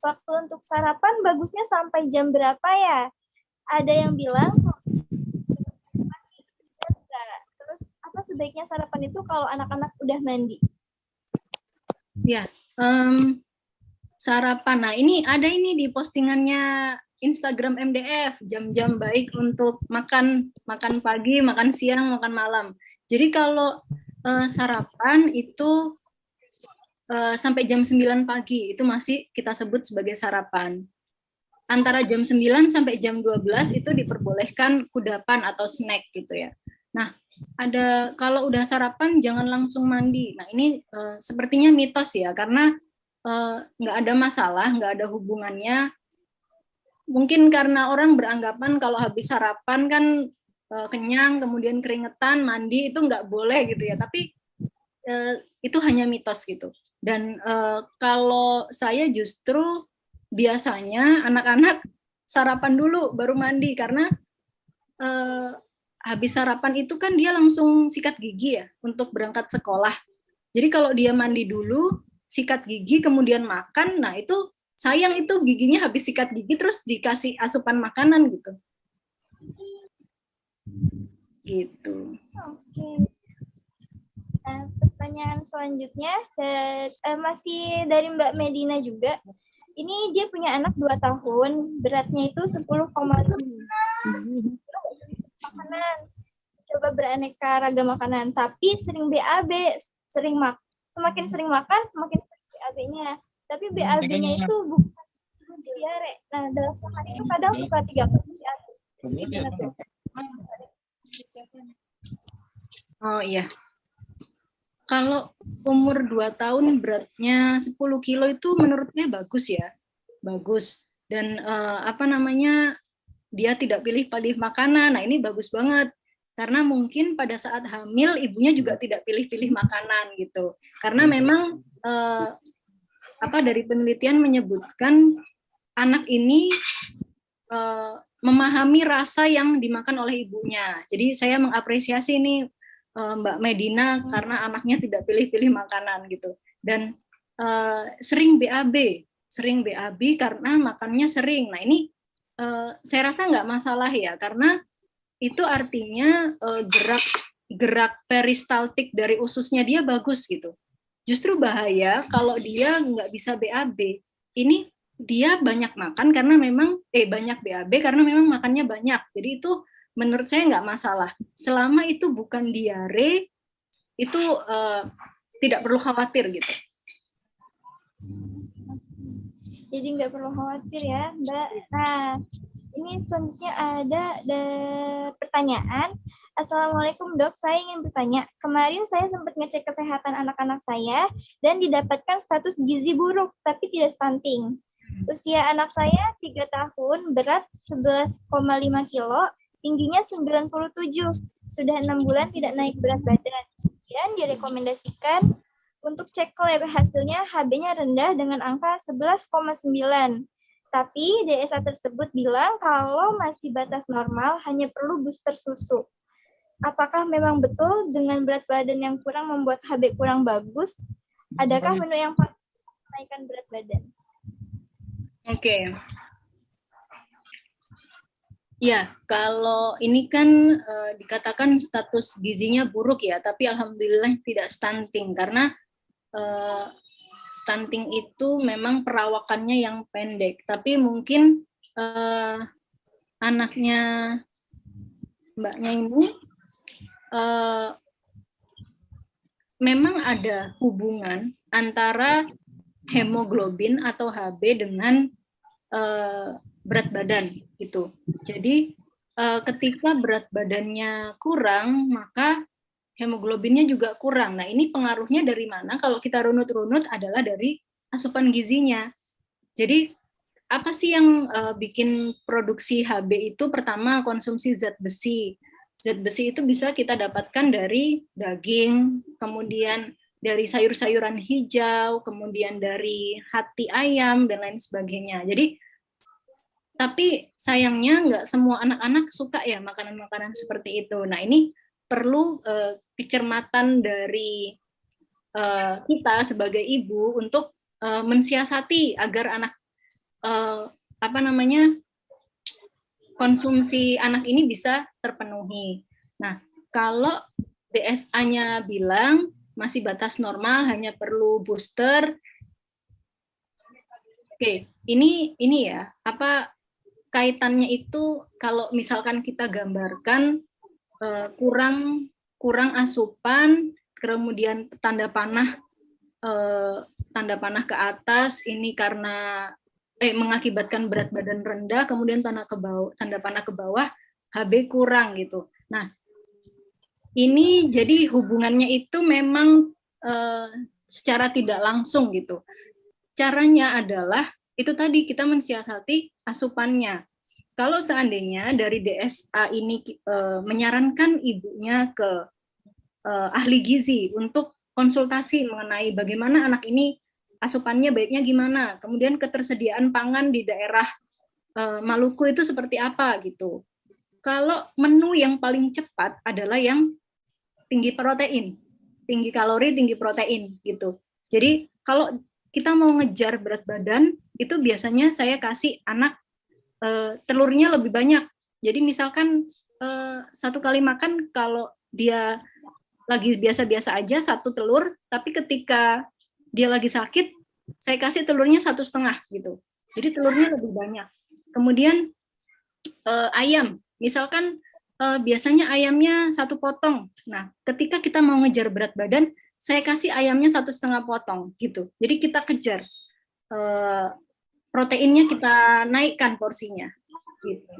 Waktu untuk sarapan bagusnya sampai jam berapa ya? Ada yang bilang terus apa sebaiknya sarapan itu kalau anak-anak udah mandi? Ya, sarapan. Nah, ini ada di postingannya Instagram MDF, jam-jam baik untuk makan pagi, makan siang, makan malam. Jadi kalau sarapan itu sampai jam 9 pagi, itu masih kita sebut sebagai sarapan. Antara jam 9 sampai jam 12 itu diperbolehkan kudapan atau snack gitu ya. Nah, kalau udah sarapan jangan langsung mandi. Nah, ini sepertinya mitos ya, karena nggak ada masalah, nggak ada hubungannya. Mungkin karena orang beranggapan kalau habis sarapan kan kenyang, kemudian keringetan, mandi itu nggak boleh gitu ya. Tapi itu hanya mitos gitu. Dan kalau saya justru biasanya anak-anak sarapan dulu baru mandi, karena habis sarapan itu kan dia langsung sikat gigi ya untuk berangkat sekolah. Jadi kalau dia mandi dulu, sikat gigi, kemudian makan, nah itu sayang, itu giginya habis sikat gigi terus dikasih asupan makanan gitu. Gitu. Oke. Nah, pertanyaan selanjutnya masih dari Mbak Medina juga. Ini dia punya anak 2 tahun, beratnya itu 10,5. Makanan, coba beraneka ragam makanan, tapi sering BAB, semakin sering makan semakin sering BAB-nya. Tapi BAB-nya itu bukan diare. Nah, dalam sehari itu kadang suka 3 kali BAB. Oh iya. Kalau umur 2 tahun beratnya 10 kilo itu menurutnya bagus ya. Bagus. Dan dia tidak pilih-pilih makanan. Nah, ini bagus banget. Karena mungkin pada saat hamil ibunya juga tidak pilih-pilih makanan gitu. Karena memang dari penelitian menyebutkan anak ini memahami rasa yang dimakan oleh ibunya. Jadi saya mengapresiasi ini Mbak Medina karena anaknya tidak pilih-pilih makanan gitu. Dan sering BAB karena makannya sering. Nah, ini saya rasa nggak masalah ya, karena itu artinya gerak peristaltik dari ususnya dia bagus gitu. Justru bahaya kalau dia nggak bisa BAB. Ini dia banyak makan karena memang banyak BAB karena memang makannya banyak. Jadi itu menurut saya nggak masalah. Selama itu bukan diare, itu tidak perlu khawatir gitu. Jadi nggak perlu khawatir ya, Mbak. Nah, ini selanjutnya ada pertanyaan. Assalamualaikum dok, saya ingin bertanya. Kemarin saya sempat ngecek kesehatan anak-anak saya dan didapatkan status gizi buruk, tapi tidak stunting. Usia anak saya 3 tahun, berat 11,5 kilo, tingginya 97. Sudah 6 bulan tidak naik berat badan. Dan direkomendasikan untuk cek lab, hasilnya HB-nya rendah dengan angka 11,9. Tapi DSA tersebut bilang kalau masih batas normal hanya perlu booster susu. Apakah memang betul dengan berat badan yang kurang membuat HB kurang bagus? Adakah menu yang menaikkan berat badan? Oke. Ya, kalau ini kan dikatakan status gizinya buruk ya, tapi alhamdulillah tidak stunting karena stunting itu memang perawakannya yang pendek, tapi mungkin anaknya mbaknya ini memang ada hubungan antara hemoglobin atau HB dengan berat badan gitu. Jadi ketika berat badannya kurang, maka hemoglobinnya juga kurang. Nah, ini pengaruhnya dari mana? Kalau kita runut-runut adalah dari asupan gizinya. Jadi apa sih yang bikin produksi HB itu? Pertama, konsumsi zat besi. Zat besi itu bisa kita dapatkan dari daging, kemudian dari sayur-sayuran hijau, kemudian dari hati ayam, dan lain sebagainya. Jadi, tapi sayangnya nggak semua anak-anak suka ya makanan-makanan seperti itu. Nah, ini perlu kecermatan dari kita sebagai ibu untuk mensiasati agar anak konsumsi anak ini bisa terpenuhi. Nah, kalau DSA-nya bilang masih batas normal, hanya perlu booster. Oke, ini ya, apa kaitannya itu kalau misalkan kita gambarkan kurang asupan, kemudian tanda panah ke atas ini karena mengakibatkan berat badan rendah, kemudian tanda panah ke bawah, HB kurang gitu. Nah, ini jadi hubungannya itu memang secara tidak langsung gitu. Caranya adalah itu tadi kita mensiasati asupannya. Kalau seandainya dari DSA ini menyarankan ibunya ke ahli gizi untuk konsultasi mengenai bagaimana anak ini asupannya baiknya gimana, kemudian ketersediaan pangan di daerah Maluku itu seperti apa gitu. Kalau menu yang paling cepat adalah yang tinggi protein, tinggi kalori, tinggi protein gitu. Jadi kalau kita mau ngejar berat badan, itu biasanya saya kasih anak telurnya lebih banyak. Jadi misalkan satu kali makan kalau dia lagi biasa-biasa aja 1 telur, tapi ketika dia lagi sakit, saya kasih telurnya 1,5 gitu. Jadi telurnya lebih banyak. Kemudian ayam, misalkan biasanya ayamnya 1 potong. Nah, ketika kita mau ngejar berat badan, saya kasih ayamnya 1,5 potong gitu. Jadi kita kejar proteinnya, kita naikkan porsinya. Gitu.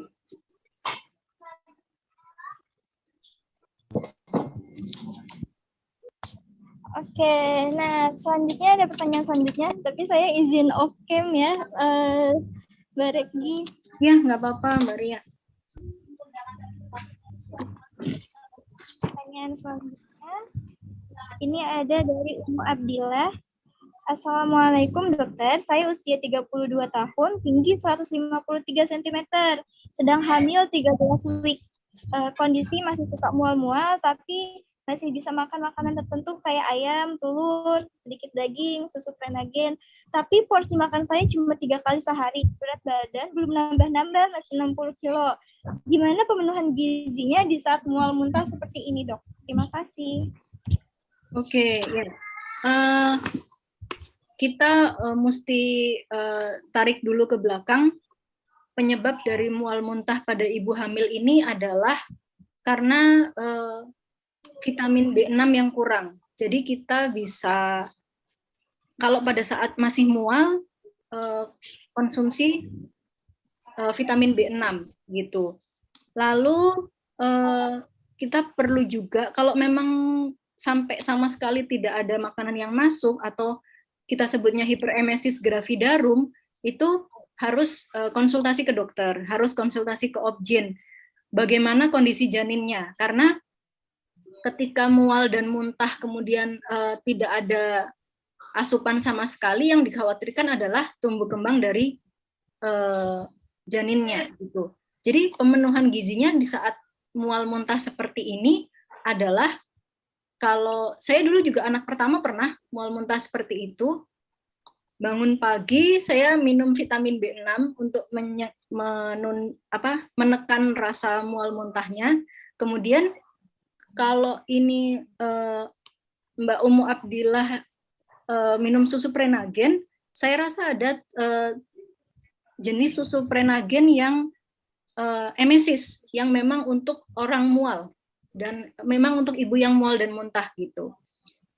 Oke, nah selanjutnya ada pertanyaan selanjutnya, tapi saya izin off cam ya, Mbak Regi. Ya, nggak apa-apa, Mbak Ria. Pertanyaan selanjutnya, ini ada dari Umu Abdillah. Assalamualaikum dokter, saya usia 32 tahun, tinggi 153 cm, sedang hamil 13 week. Kondisi masih suka mual-mual, tapi masih bisa makan makanan tertentu kayak ayam, telur, sedikit daging, susu Prenagen. Tapi porsi makan saya cuma 3 kali sehari. Berat badan belum nambah-nambah, masih 60 kilo. Gimana pemenuhan gizinya di saat mual muntah seperti ini, dok? Terima kasih. Oke, ya. Kita mesti tarik dulu ke belakang. penyebab dari mual muntah pada ibu hamil ini adalah karena vitamin B6 yang kurang. Jadi kita bisa, kalau pada saat masih mual, konsumsi vitamin B6 gitu. Lalu kita perlu juga, kalau memang sampai sama sekali tidak ada makanan yang masuk atau kita sebutnya hiperemesis gravidarum, itu harus konsultasi ke dokter, harus konsultasi ke obgyn. Bagaimana kondisi janinnya? Karena ketika mual dan muntah kemudian tidak ada asupan sama sekali, yang dikhawatirkan adalah tumbuh kembang dari janinnya gitu. Jadi pemenuhan gizinya di saat mual muntah seperti ini adalah, kalau saya dulu juga anak pertama pernah mual muntah seperti itu, bangun pagi saya minum vitamin B6 untuk menekan rasa mual muntahnya. Kemudian kalau ini Mbak Umu Abdillah minum susu Prenagen, saya rasa ada jenis susu Prenagen yang emesis, yang memang untuk orang mual dan memang untuk ibu yang mual dan muntah gitu.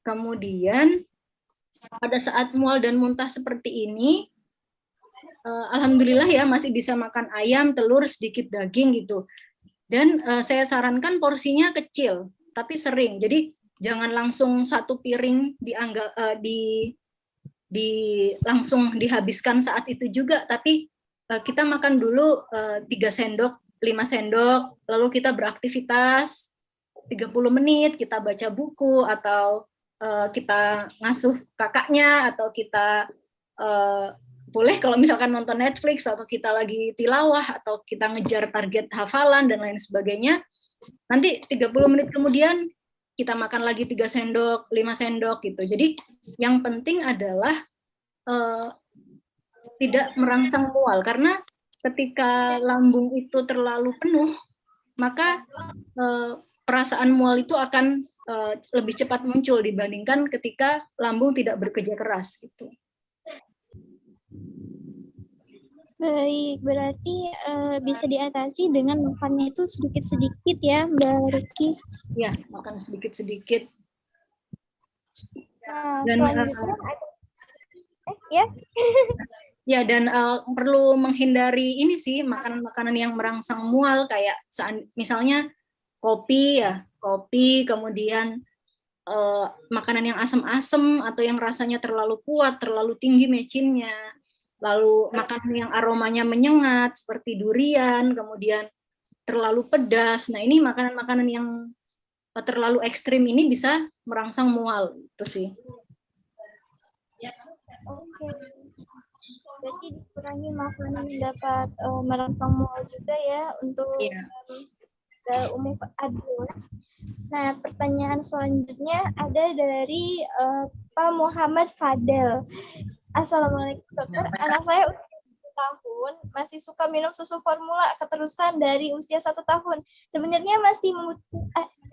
Kemudian pada saat mual dan muntah seperti ini, alhamdulillah ya masih bisa makan ayam, telur, sedikit daging gitu. Dan saya sarankan porsinya kecil, tapi sering. Jadi jangan langsung satu piring langsung dihabiskan saat itu juga, tapi kita makan dulu 3 sendok, 5 sendok, lalu kita beraktivitas 30 menit, kita baca buku, atau kita ngasuh kakaknya, atau kita boleh kalau misalkan nonton Netflix, atau kita lagi tilawah, atau kita ngejar target hafalan, dan lain sebagainya. Nanti 30 menit kemudian kita makan lagi 3 sendok, 5 sendok gitu. Jadi yang penting adalah tidak merangsang mual, karena ketika lambung itu terlalu penuh, maka perasaan mual itu akan lebih cepat muncul dibandingkan ketika lambung tidak bekerja keras gitu. Baik, berarti bisa diatasi dengan makannya itu sedikit-sedikit ya, Mbak Ruki? Ya, makan sedikit-sedikit. Nah, Dan selanjutnya ya. Ya, dan perlu menghindari ini sih, makanan-makanan yang merangsang mual, kayak misalnya kopi ya, kopi, kemudian makanan yang asam-asam atau yang rasanya terlalu kuat, terlalu tinggi mecinnya, lalu makanan yang aromanya menyengat seperti durian, kemudian terlalu pedas. Nah, ini makanan-makanan yang terlalu ekstrim ini bisa merangsang mual, itu sih. Oke. Berarti dikurangi makanan yang dapat merangsang mual juga ya untuk Umu Abdillah. Nah, pertanyaan selanjutnya ada dari Pak Muhammad Fadel. Assalamualaikum dokter, anak saya usia 1 tahun masih suka minum susu formula keterusan dari usia 1 tahun. Sebenarnya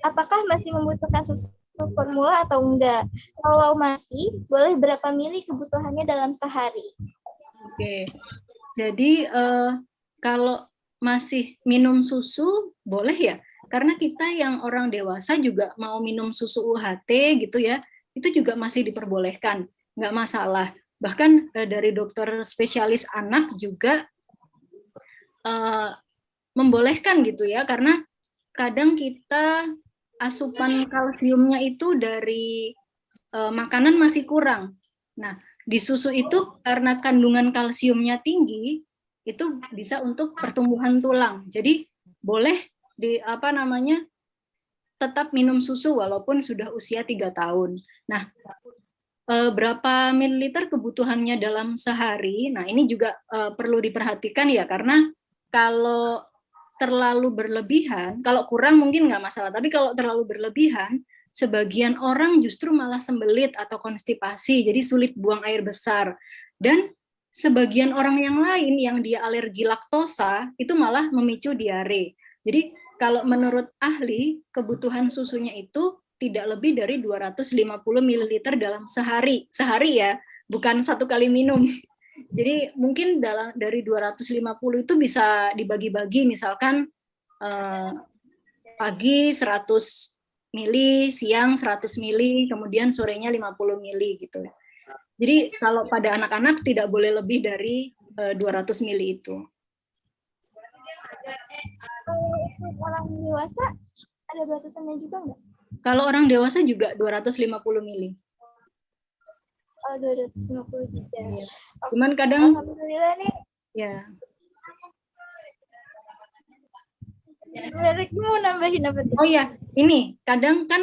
apakah masih membutuhkan susu formula atau enggak? Kalau masih, boleh berapa mili kebutuhannya dalam sehari? Oke, jadi kalau masih minum susu boleh ya, karena kita yang orang dewasa juga mau minum susu UHT gitu ya, itu juga masih diperbolehkan, nggak masalah. Bahkan dari dokter spesialis anak juga membolehkan gitu ya, karena kadang kita asupan kalsiumnya itu dari makanan masih kurang. Nah, di susu itu karena kandungan kalsiumnya tinggi, itu bisa untuk pertumbuhan tulang. Jadi boleh tetap minum susu walaupun sudah usia 3 tahun. Nah, berapa mililiter kebutuhannya dalam sehari? Nah, ini juga perlu diperhatikan ya, karena kalau terlalu berlebihan, kalau kurang mungkin nggak masalah, tapi kalau terlalu berlebihan, sebagian orang justru malah sembelit atau konstipasi, jadi sulit buang air besar. Dan sebagian orang yang lain yang dia alergi laktosa, itu malah memicu diare. Jadi kalau menurut ahli, kebutuhan susunya itu tidak lebih dari 250 ml dalam sehari. Sehari ya, bukan 1 kali minum. Jadi mungkin dari 250 itu bisa dibagi-bagi, misalkan pagi 100 mili, siang 100 mili, kemudian sorenya 50 mili gitu. Jadi kalau pada anak-anak tidak boleh lebih dari 200 mili itu. Untuk orang dewasa ada batasannya juga nggak? Kalau orang dewasa juga 250 mili. Oh, 250 juga. Cuman kadang Alhamdulillah nih. ya. Mereka mau nambahin apa tuh? Oh ya, ini kadang kan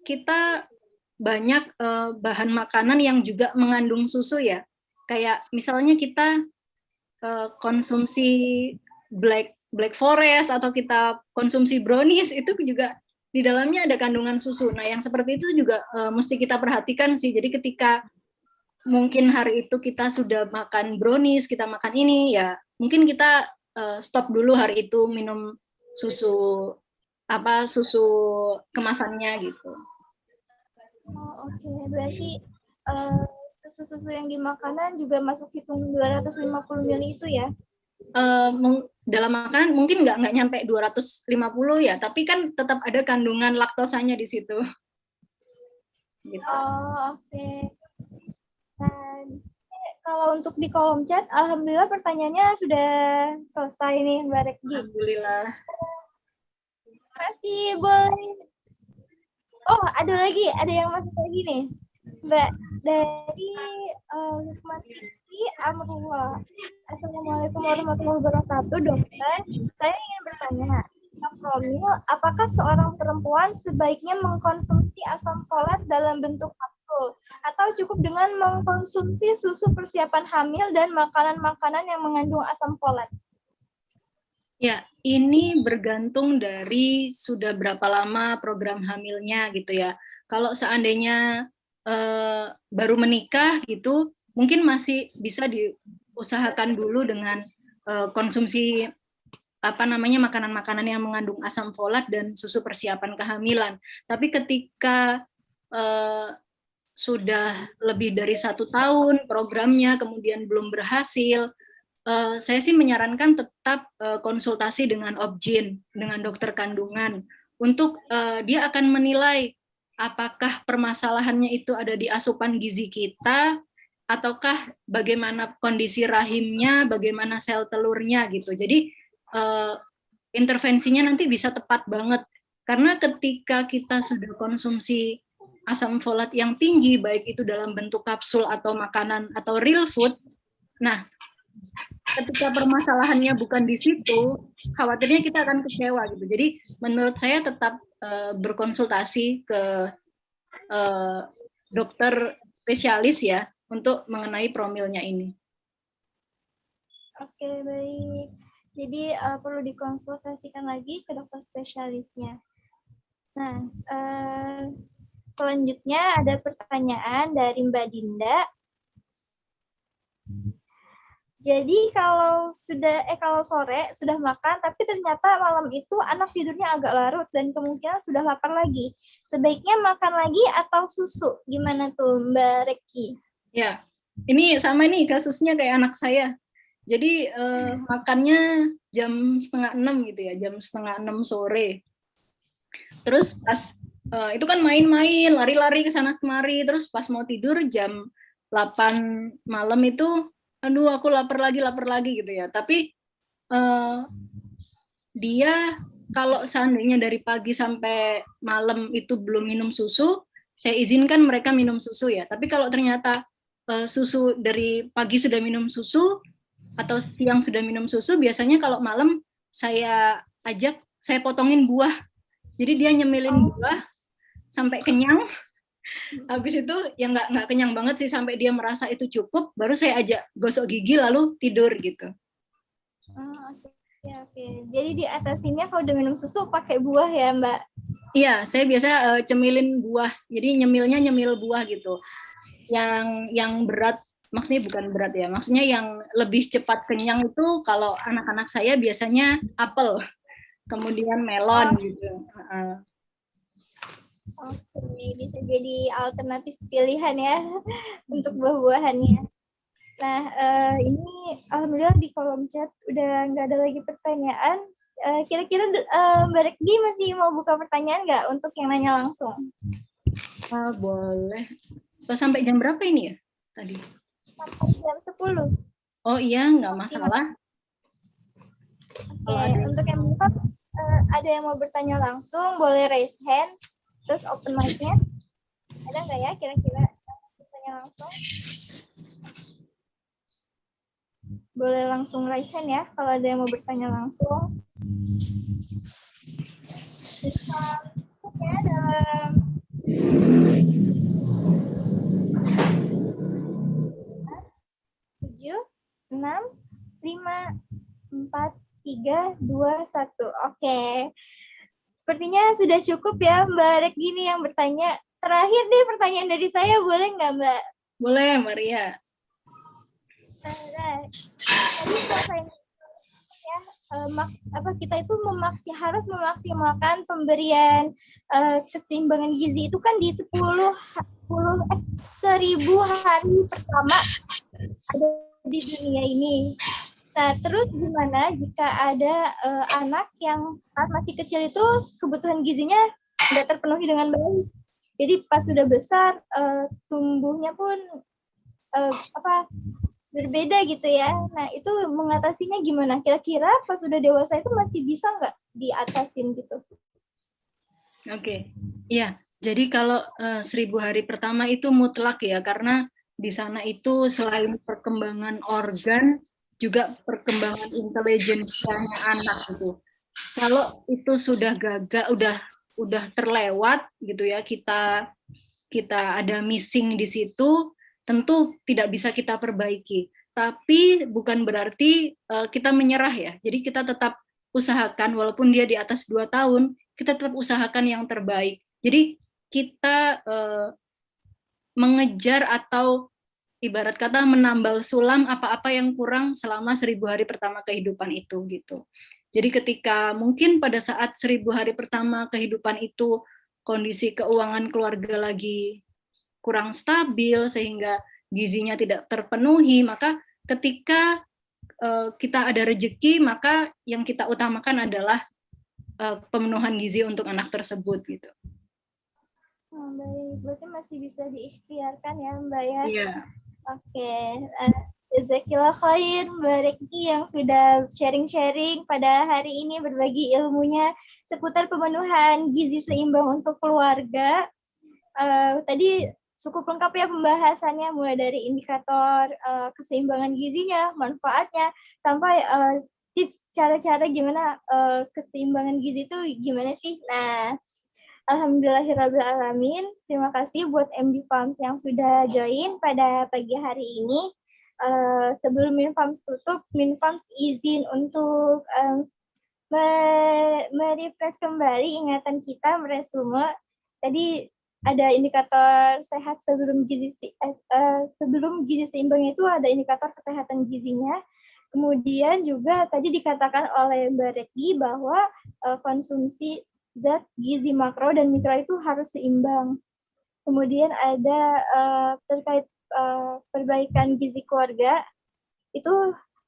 kita banyak bahan makanan yang juga mengandung susu ya. Kayak misalnya kita konsumsi black forest atau kita konsumsi brownies, itu juga di dalamnya ada kandungan susu. Nah, yang seperti itu juga mesti kita perhatikan sih. Jadi ketika mungkin hari itu kita sudah makan brownies, kita makan ini, ya mungkin kita stop dulu hari itu minum susu kemasannya gitu. Oh, oke. Berarti susu-susu yang di makanan juga masuk hitung 250 ml itu ya? Dalam makanan mungkin nggak nyampe 250 ya, tapi kan tetap ada kandungan laktosanya di situ. Gitu. Oh, oke. Nah, kalau untuk di kolom chat, alhamdulillah pertanyaannya sudah selesai nih, Mbak Rekgi. Alhamdulillah. Masih boleh. Oh, ada yang masuk lagi nih. Mbak, dari Lukman Fikri Amrullah. Assalamualaikum warahmatullahi wabarakatuh, dokter. Saya ingin bertanya, Promil, apakah seorang perempuan sebaiknya mengkonsumsi asam folat dalam bentuk kapsul atau cukup dengan mengkonsumsi susu persiapan hamil dan makanan-makanan yang mengandung asam folat? Ya, ini bergantung dari sudah berapa lama program hamilnya gitu ya. Kalau seandainya baru menikah gitu, mungkin masih bisa diusahakan dulu dengan konsumsi makanan-makanan yang mengandung asam folat dan susu persiapan kehamilan. Tapi ketika sudah lebih dari 1 tahun programnya kemudian belum berhasil, saya sih menyarankan tetap konsultasi dengan OB/GYN, dengan dokter kandungan, untuk dia akan menilai apakah permasalahannya itu ada di asupan gizi kita, ataukah bagaimana kondisi rahimnya, bagaimana sel telurnya gitu. Jadi intervensinya nanti bisa tepat banget, karena ketika kita sudah konsumsi asam folat yang tinggi, baik itu dalam bentuk kapsul atau makanan atau real food, nah ketika permasalahannya bukan di situ, khawatirnya kita akan kecewa gitu. Jadi menurut saya tetap berkonsultasi ke dokter spesialis ya untuk mengenai promilnya ini. Oke, baik. Jadi perlu dikonsultasikan lagi ke dokter spesialisnya. Nah, selanjutnya ada pertanyaan dari Mbak Dinda. Jadi kalau sore sudah makan, tapi ternyata malam itu anak tidurnya agak larut dan kemungkinan sudah lapar lagi. Sebaiknya makan lagi atau susu? Gimana tuh Mbak Reki? Ya, ini sama nih kasusnya kayak anak saya. Jadi makannya jam 5:30 gitu ya, jam 5:30 sore. Terus pas itu kan main-main, lari-lari ke sana kemari, terus pas mau tidur jam 8 malam itu, aduh aku lapar lagi gitu ya. Tapi dia kalau seandainya dari pagi sampai malam itu belum minum susu, saya izinkan mereka minum susu ya. Tapi kalau ternyata susu dari pagi sudah minum susu atau siang sudah minum susu, biasanya kalau malam saya ajak, saya potongin buah. Jadi dia nyemilin buah sampai kenyang. Habis itu ya nggak kenyang banget sih, sampai dia merasa itu cukup, baru saya ajak gosok gigi lalu tidur gitu. Oke. Jadi di atasinnya kalau udah minum susu pakai buah ya Mbak? Iya, saya biasa cemilin buah. Jadi nyemil buah gitu. Yang berat, maksudnya bukan berat ya, maksudnya yang lebih cepat kenyang itu kalau anak-anak saya biasanya apel, kemudian melon gitu. Oke, bisa jadi alternatif pilihan ya untuk buah-buahannya. Nah, ini alhamdulillah di kolom chat udah nggak ada lagi pertanyaan. Kira-kira Mbak Rekdi masih mau buka pertanyaan nggak untuk yang nanya langsung? Boleh. Sampai jam berapa ini ya tadi? Sampai jam 10. Oh iya, nggak masalah. Oke, untuk yang buka, ada yang mau bertanya langsung, boleh raise hand, terus open mic-nya. Ada nggak ya kira-kira yang bertanya langsung? Boleh langsung raise hand ya, kalau ada yang mau bertanya langsung. Bisa ya dalam 7, 6, 5, 4, 3, 2, 1. Oke. Sepertinya sudah cukup ya Mbak Regini yang bertanya. Terakhir deh pertanyaan dari saya, boleh nggak Mbak? Boleh, Maria. Tadi selesai ya, kita itu harus memaksimalkan pemberian keseimbangan gizi itu kan di 1000 hari pertama ada di dunia ini. Nah, terus gimana jika ada anak yang saat masih kecil itu kebutuhan gizinya tidak terpenuhi dengan baik. Jadi pas sudah besar tumbuhnya pun berbeda gitu ya. Nah, itu mengatasinya gimana? Kira-kira pas sudah dewasa itu masih bisa nggak diatasin gitu? Oke. Iya. Jadi kalau 1000 hari pertama itu mutlak ya, karena di sana itu selain perkembangan organ, juga perkembangan intelijensianya anak gitu. Kalau itu sudah gagal, udah terlewat gitu ya, kita ada missing di situ, tentu tidak bisa kita perbaiki. Tapi bukan berarti kita menyerah ya. Jadi kita tetap usahakan, walaupun dia di atas 2 tahun, kita tetap usahakan yang terbaik. Jadi kita mengejar atau ibarat kata menambal sulam apa-apa yang kurang selama 1000 hari pertama kehidupan itu gitu. Jadi ketika mungkin pada saat 1000 hari pertama kehidupan itu kondisi keuangan keluarga lagi kurang stabil sehingga gizinya tidak terpenuhi, maka ketika kita ada rezeki, maka yang kita utamakan adalah pemenuhan gizi untuk anak tersebut gitu. Baik, berarti masih bisa diikhtiarkan ya Mbak ya? Iya. Oke, jazakillah khair Mbak Rekti yang sudah sharing-sharing pada hari ini, berbagi ilmunya seputar pemenuhan gizi seimbang untuk keluarga. Tadi cukup lengkap ya pembahasannya, mulai dari indikator keseimbangan gizinya, manfaatnya, sampai tips cara-cara gimana keseimbangan gizi itu gimana sih. Nah, alhamdulillahirrabbilalamin. Terima kasih buat MD Farms yang sudah join pada pagi hari ini. Sebelum Minfarms tutup, Minfarms izin untuk merefresh kembali ingatan kita, meresume. Tadi ada indikator sehat sebelum gizi seimbang itu ada indikator kesehatan gizinya. Kemudian juga tadi dikatakan oleh Mbak Rekdi bahwa konsumsi zat gizi makro dan mikro itu harus seimbang. Kemudian ada terkait perbaikan gizi keluarga, itu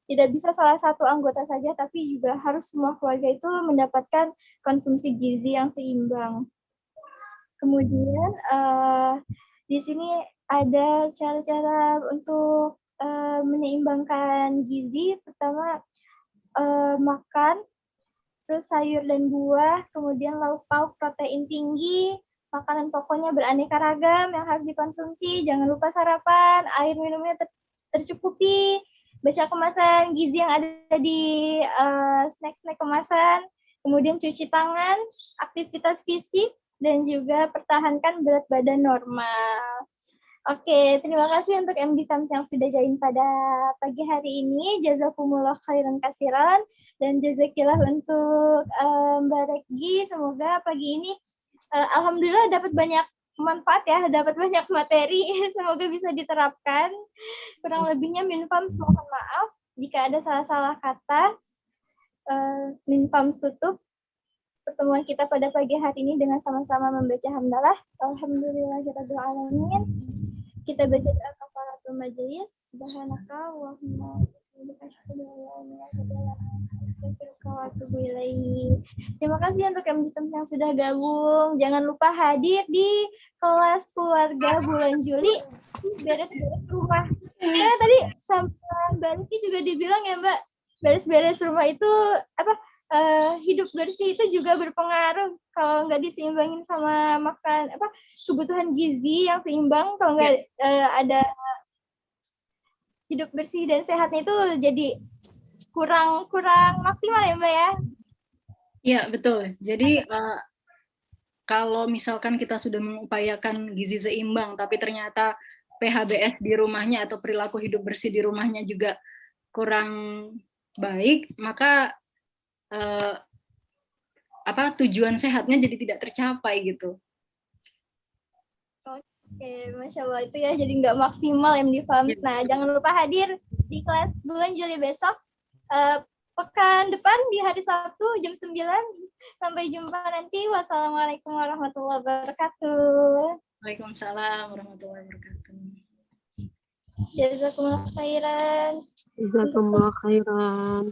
tidak bisa salah satu anggota saja, tapi juga harus semua keluarga itu mendapatkan konsumsi gizi yang seimbang. Kemudian di sini ada cara-cara untuk menyeimbangkan gizi. Pertama, makan, terus sayur dan buah, kemudian lauk pauk protein tinggi, makanan pokoknya beraneka ragam yang harus dikonsumsi, jangan lupa sarapan, air minumnya tercukupi, baca kemasan gizi yang ada di snack-snack kemasan, kemudian cuci tangan, aktivitas fisik, dan juga pertahankan berat badan normal. Oke, terima kasih untuk MD Farms yang sudah join pada pagi hari ini. Jazakumullah khairan kasiran. Dan jazakillah untuk Mbak Reggi. Semoga pagi ini alhamdulillah dapat banyak manfaat ya, dapat banyak materi. Semoga bisa diterapkan. Kurang lebihnya Minfarms mohon maaf jika ada salah-salah kata. Minfarms tutup pertemuan kita pada pagi hari ini dengan sama-sama membaca hamdalah. Alhamdulillahirrahmanirrahim. Kita baca doa kafaratul majelis. Subhanakallahumma Terima kasih untuk yang sudah gabung. Jangan lupa hadir di kelas keluarga bulan Juli beres-beres rumah. Karena tadi sama Mbak Luki juga dibilang ya Mbak, beres-beres rumah itu hidup bersih itu juga berpengaruh. Kalau nggak diseimbangin sama makan kebutuhan gizi yang seimbang, kalau nggak ada hidup bersih dan sehatnya itu jadi kurang maksimal ya Mbak ya? Iya, betul. Jadi kalau misalkan kita sudah mengupayakan gizi seimbang, tapi ternyata PHBS di rumahnya atau perilaku hidup bersih di rumahnya juga kurang baik, maka tujuan sehatnya jadi tidak tercapai gitu. Oke, Masya Allah itu ya jadi nggak maksimal MD Farms. Nah, jangan lupa hadir di kelas bulan Juli besok. Pekan depan di hari Sabtu jam 9. Sampai jumpa nanti. Wassalamualaikum warahmatullahi wabarakatuh. Waalaikumsalam warahmatullahi wabarakatuh. Jazakumullah khairan. Jazakumullah khairan.